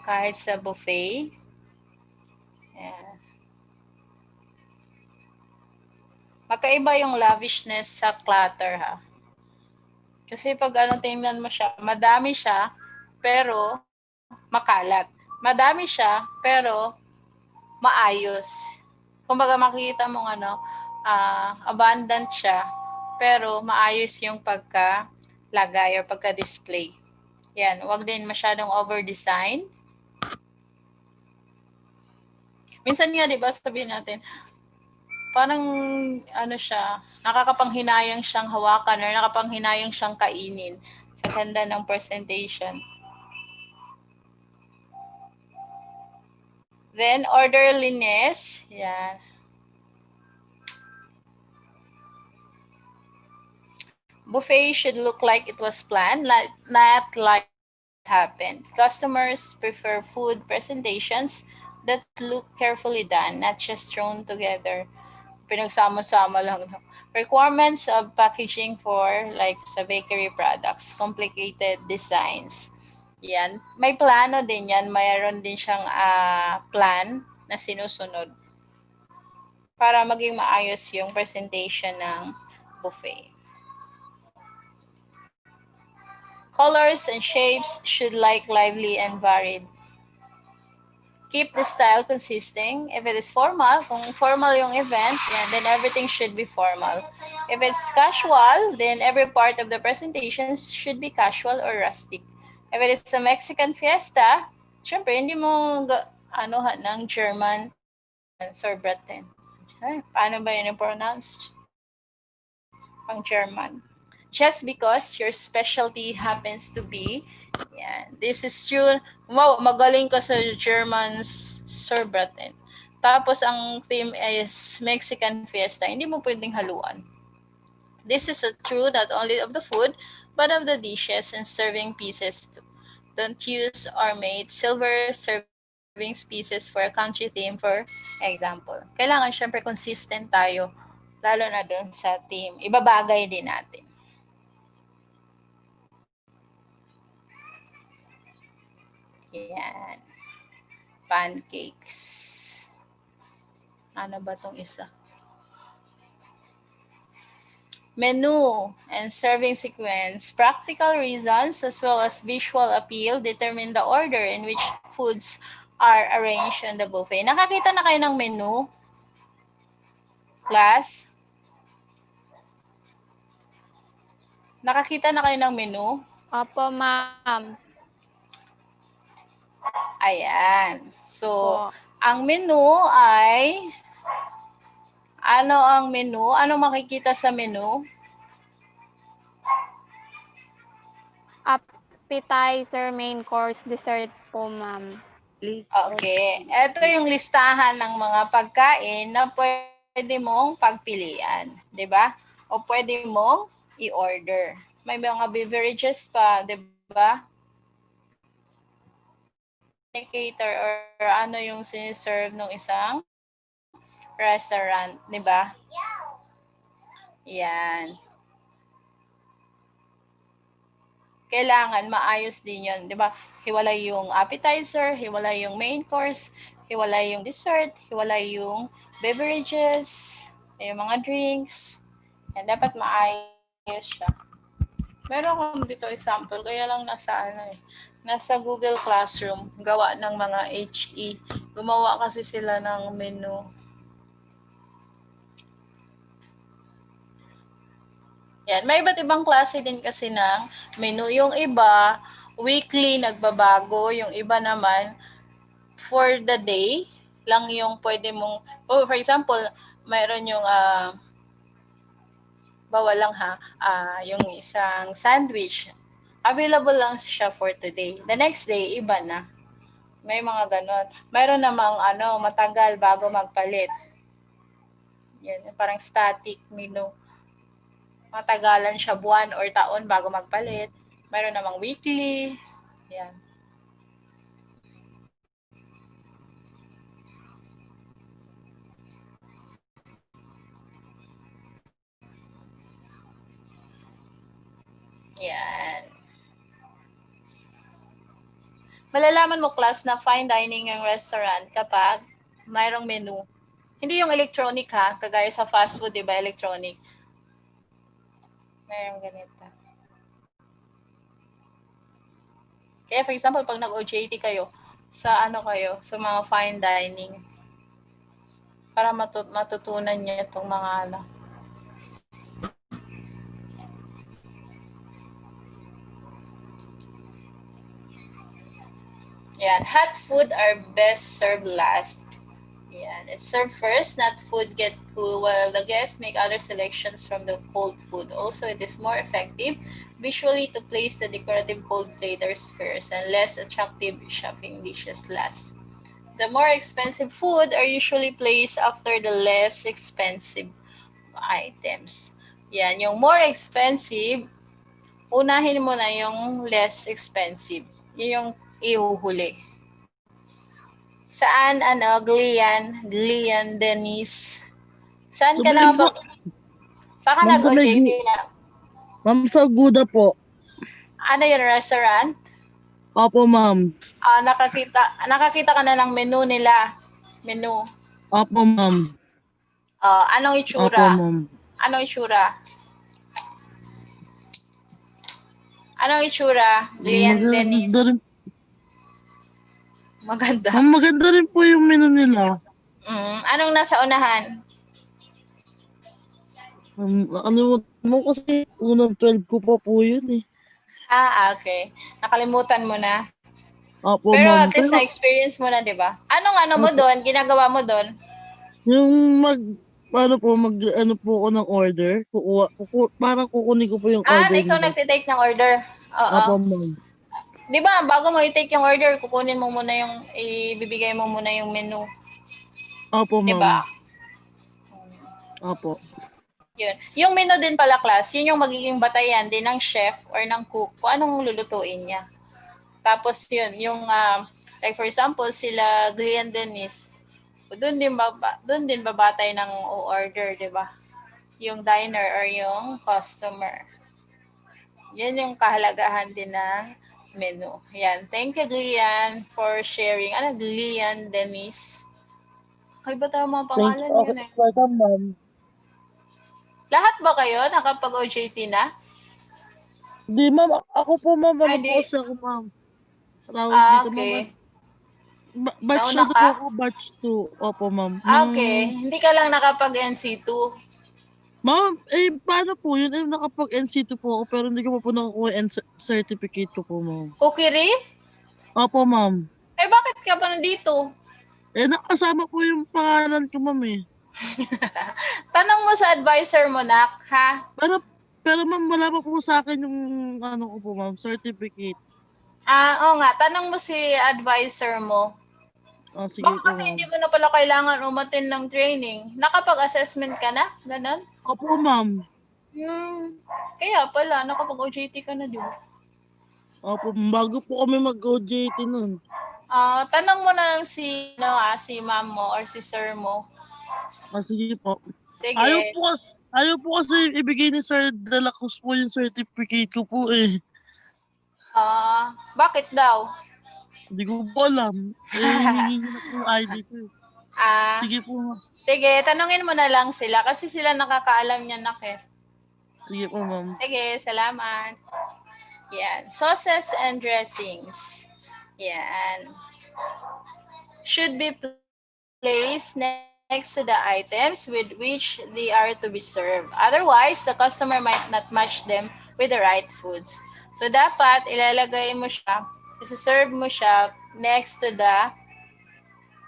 kahit sa buffet. Yan. Magkaiba yung lavishness sa clutter ha. Kasi pag tingnan mo siya, madami siya, pero makalat. Madami siya, pero maayos. Kumbaga makikita mong abundant siya, pero maayos yung pagkalagay or pagka-display. Yan, wag din masyadong over-design. Minsan nga, di ba, sabihin natin, parang siya, nakakapanghinayang siyang hawakan or nakapanghinayang siyang kainin sa ganda ng presentation. Then, orderliness. Yan. Buffet should look like it was planned, not like it happened. Customers prefer food presentations that look carefully done, not just thrown together. Pinagsama-sama lang. Requirements of packaging for like sa bakery products, complicated designs. Yan. May plano din yan. Mayroon din siyang plan na sinusunod para maging maayos yung presentation ng buffet. Colors and shapes should like lively and varied. Keep the style consistent. If it is formal, kung formal yung event, then everything should be formal. If it's casual, then every part of the presentation should be casual or rustic. If it is a Mexican fiesta, syempre, hindi mo ng German Surbraten. Paano ba yun pronounced? Pang German. Just because your specialty happens to be, this is true. Wow, magaling ka sa German Surbraten. Tapos ang theme is Mexican fiesta. Hindi mo pwedeng haluan. This is true not only of the food, but of the dishes and serving pieces too. Don't use ornate silver serving pieces for a country theme, for example. Kailangan syempre consistent tayo, lalo na dun sa theme. Ibabagay din natin. Yan. Pancakes. Ano ba tong isa? Menu and serving sequence. Practical reasons as well as visual appeal determine the order in which foods are arranged on the buffet. Nakakita na kayo ng menu? Class? Nakakita na kayo ng menu? Opo, ma'am. Ayan. So, ang menu ay... Ano ang menu? Ano makikita sa menu? Appetizer, main course, dessert po, ma'am. Please. Okay. Ito yung listahan ng mga pagkain na pwede mong pagpilian. Di ba? O pwede mong i-order. May mga beverages pa, di ba? Cater or ano yung siniserve ng isang restaurant, di ba? Yan. Kailangan maayos din yun, di ba? Hiwalay yung appetizer, hiwalay yung main course, hiwalay yung dessert, hiwalay yung beverages, yung mga drinks. Yan, dapat maayos siya. Meron akong dito example, kaya lang nasa Google Classroom, gawa ng mga HE. Gumawa kasi sila ng menu. Yan, may iba't ibang klase din kasi ng menu. Yung iba, weekly nagbabago. Yung iba naman, for the day lang yung pwede mong, for example, mayroon yung bawal lang ha, yung isang sandwich, available lang siya for today. The next day, iba na. May mga ganon. Mayroon namang matagal bago magpalit. Yan, parang static menu. Matagalan siya buwan or taon bago magpalit. Mayroon namang weekly. Yan. Yan. Malalaman mo, class, na fine dining yung restaurant kapag mayroong menu. Hindi yung electronic ha, kagaya sa fast food, di ba, electronic. Mayroong ganito. Kaya for example, pag nag-OJT kayo, sa sa mga fine dining, para matutunan niyo itong mga Yan, hot food are best served last. Yan, it's served first, not food get cool while the guests make other selections from the cold food. Also, it is more effective visually to place the decorative cold platters first and less attractive shopping dishes last. The more expensive food are usually placed after the less expensive items. Yan, yung more expensive, unahin mo na yung less expensive. Yun yung ihuhuli. Saan, Glian Denise? Saan ka na saan ka nag-OJT na? Ma'am, sa Guda po. Ano yung restaurant? Opo, ma'am. Nakakita ka na ng menu nila. Menu. Opo, ma'am. Anong itsura? Opo, ma'am. Anong itsura? Anong itsura? Glian Denise. Maganda. Maganda rin po yung menu nila. Anong nasa unahan? Mo kasi unang 12 ko pa po yun eh. Okay. Nakalimutan mo na. Opo, Pero ma'am. at least na-experience mo na, di ba? Anong mo doon? Ginagawa mo doon? Yung ano po ako ng order. Parang kukunin ko po yung order. Ikaw nagtitake ng order. Oo. Opo, ma'am. Di ba, bago mo i-take yung order, kukunin mo muna ibibigay mo muna yung menu. Opo, ma'am. Di ba? Opo. Yun. Yung menu din pala, class, yun yung magiging batayan din ng chef or ng cook kung anong lulutuin niya. Tapos yun, yung, like for example, sila Glian Denise, doon din babatay ng order, di ba? Yung diner or yung customer. Yan yung kahalagahan din ng menu. Yan. Thank you, Glian, for sharing. Glian Denise? Ay, ba tayo mga pangalan yun eh? Welcome, ma'am. Lahat ba kayo nakapag-OJT na? Di, ma'am. Ako po, ma'am. Di. Ako, ma'am. Dito, okay. Batch Nauna 2 po ka? ako. Batch 2. Opo, ma'am. Okay. Hindi ka lang nakapag-NC2. Ma'am, paano po yun? Nakapag-NC2 po ako pero hindi ko pa po nakakuha certificate ko po, ma'am. Kukiri? Opo, ma'am. Bakit ka pa nandito? Nakasama po yung pangalan ko, ma'am eh. Tanong mo sa advisor mo, Nak, ha? Pero ma'am, wala pa po sa akin yung ko po, ma'am, certificate. Oo nga. Tanong mo si advisor mo. Sige Baka po, kasi ma'am. hindi mo na pala kailangan umattend ng training. Nakapag-assessment ka na? Ganon? Opo, ma'am. Kaya pala, nakapag-OJT ka na, di ba? Opo, bago po kami mag-OJT nun. Tanong mo na lang si ma'am mo or si sir mo. Sige po. Sige. Ayaw po kasi ibigay ni Sir De La Cruz po yung certificate ko po eh. Bakit daw? Hindi ko po alam. Hinihingi na po yung ID ko eh. Sige po. Sige, tanungin mo na lang sila kasi sila nakakaalam niyan, Nak eh. Sige po, ma'am. Sige, salamat. Yan. Sauces and dressings. Yan. Should be placed next to the items with which they are to be served. Otherwise, the customer might not match them with the right foods. So, dapat ilalagay mo siya, isa-serve mo siya next to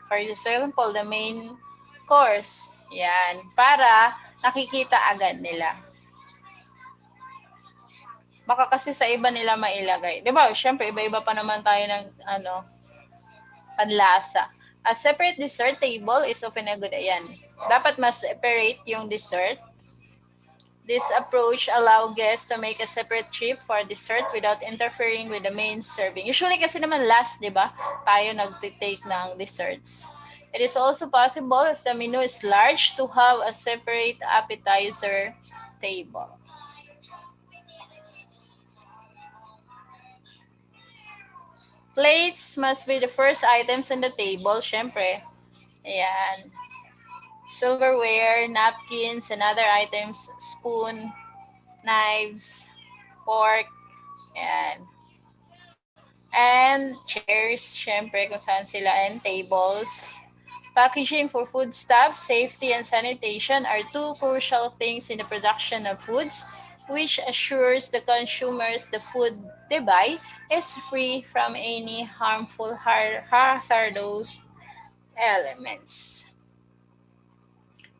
for example, the main course. Yan. Para nakikita agad nila. Baka kasi sa iba nila mailagay. Di ba? Siyempre, iba-iba pa naman tayo ng panlasa. A separate dessert table is often a good, ayan. Dapat mas separate yung dessert. This approach allow guests to make a separate trip for dessert without interfering with the main serving. Usually kasi naman last, di ba? Tayo nag-take ng desserts. It is also possible if the menu is large to have a separate appetizer table. Plates must be the first items on the table, syempre. Ayan. Silverware, napkins, and other items, spoon, knives, fork, and chairs, syempre kung saan sila, and tables. Packaging for foodstuffs, safety, and sanitation are two crucial things in the production of foods, which assures the consumers the food they buy is free from any harmful hazardous elements.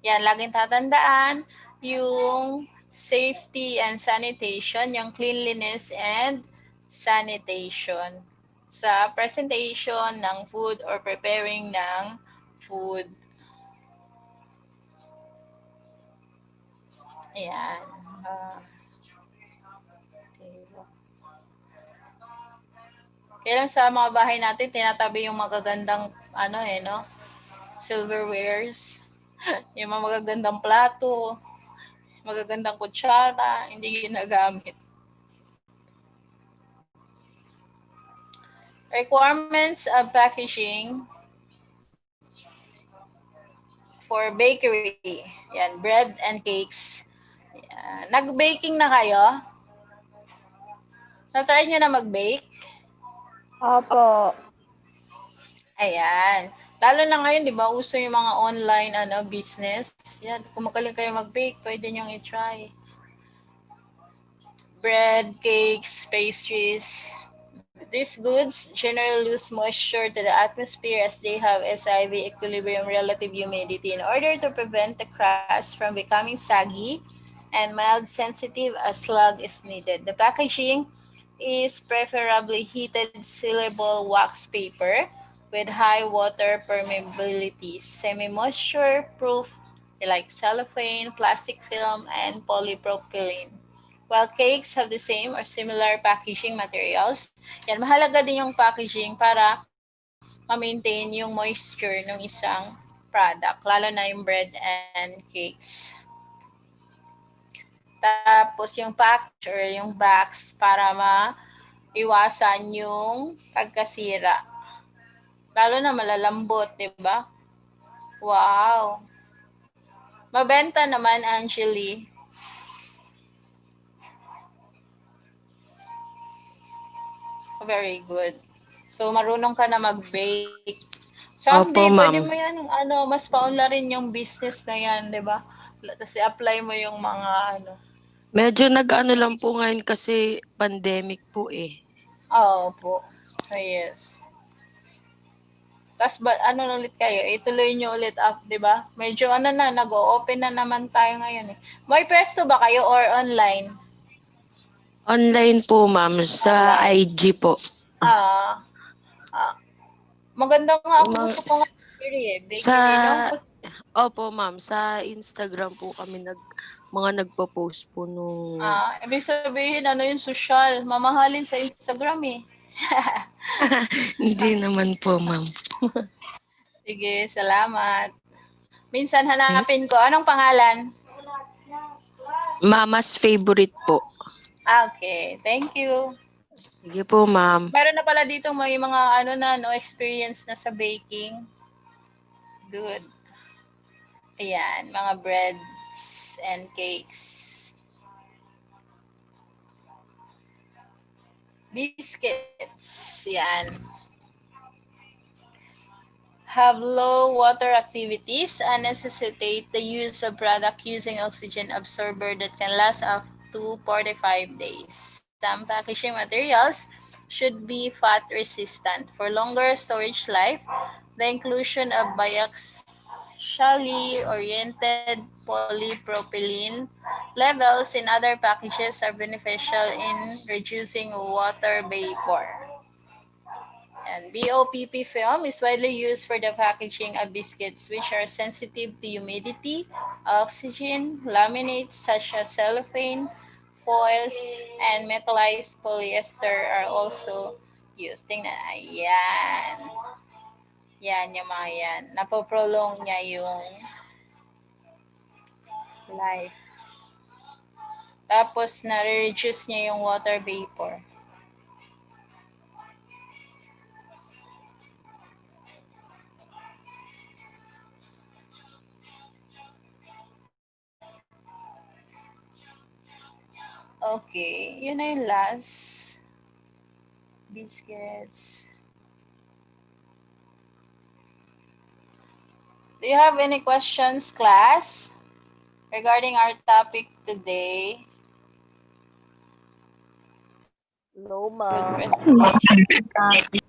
Yan, laging tatandaan yung safety and sanitation, yung cleanliness and sanitation sa presentation ng food or preparing ng food. Ayan. Kaya lang sa mga bahay natin, tinatabi yung magagandang silverwares. Yung mga magagandang plato, magagandang kutsara, hindi ginagamit. Requirements of packaging for bakery. Yan, bread and cakes. Yan. Nag-baking na kayo? Na-try nyo na mag-bake? Opo. Ayan. Lalo na ngayon, di ba, uso yung mga online business. Yan, kung magaling kayo mag-bake, pwede nyo i-try. Bread, cakes, pastries. These goods generally lose moisture to the atmosphere as they have SIV equilibrium relative humidity. In order to prevent the crust from becoming saggy and mild sensitive, a slug is needed. The packaging is preferably heated sealable wax paper with high water permeability, semi-moisture proof like cellophane, plastic film, and polypropylene. While cakes have the same or similar packaging materials, yan, mahalaga din yung packaging para ma-maintain yung moisture ng isang product, lalo na yung bread and cakes. Tapos yung package or yung box para maiwasan yung pagkasira. Lalo na malalambot, di ba? Wow! Mabenta naman, Angeli. Very good. So, marunong ka na mag-bake. Someday, Opo, ma'am. pwede mo yan, mas paunlarin yung business na yan, di ba? Tapos i-apply mo yung mga Medyo nag-ano lang po ngayon kasi pandemic po eh. Oo po. Yes. Tapos ulit kayo, ituloy nyo ulit up, di ba? Medyo nag-o-open na naman tayo ngayon eh. May pwesto ba kayo or online? Online po, ma'am, sa IG po. Maganda nga gusto ko nga bakery, no? Opo, ma'am, sa Instagram po kami mga nagpo-post po nung... Ibig sabihin, yung social, mamahalin sa Instagram eh. Hindi naman po, ma'am. Sige, salamat. Minsan hanapin ko. Anong pangalan? Mama's favorite po. Okay, thank you. Sige po, ma'am. Meron na pala dito may mga experience na sa baking. Good. Ayan, mga breads and cakes. Biscuits. Yan. Have low water activities and necessitate the use of product using oxygen absorber that can last up to 45 days. Some packaging materials should be fat resistant. For longer storage life, the inclusion of beneficially oriented polypropylene levels in other packages are beneficial in reducing water vapor. And BOPP film is widely used for the packaging of biscuits which are sensitive to humidity, oxygen, laminates such as cellophane, foils, and metallized polyester are also used. Tingnan, ayan. Yan, yung mga yan. Napoprolong niya yung life. Tapos, nare-reduce niya yung water vapor. Okay, yun na yung last. Biscuits. Do you have any questions, class, regarding our topic today? No, Good ma'am. presentation.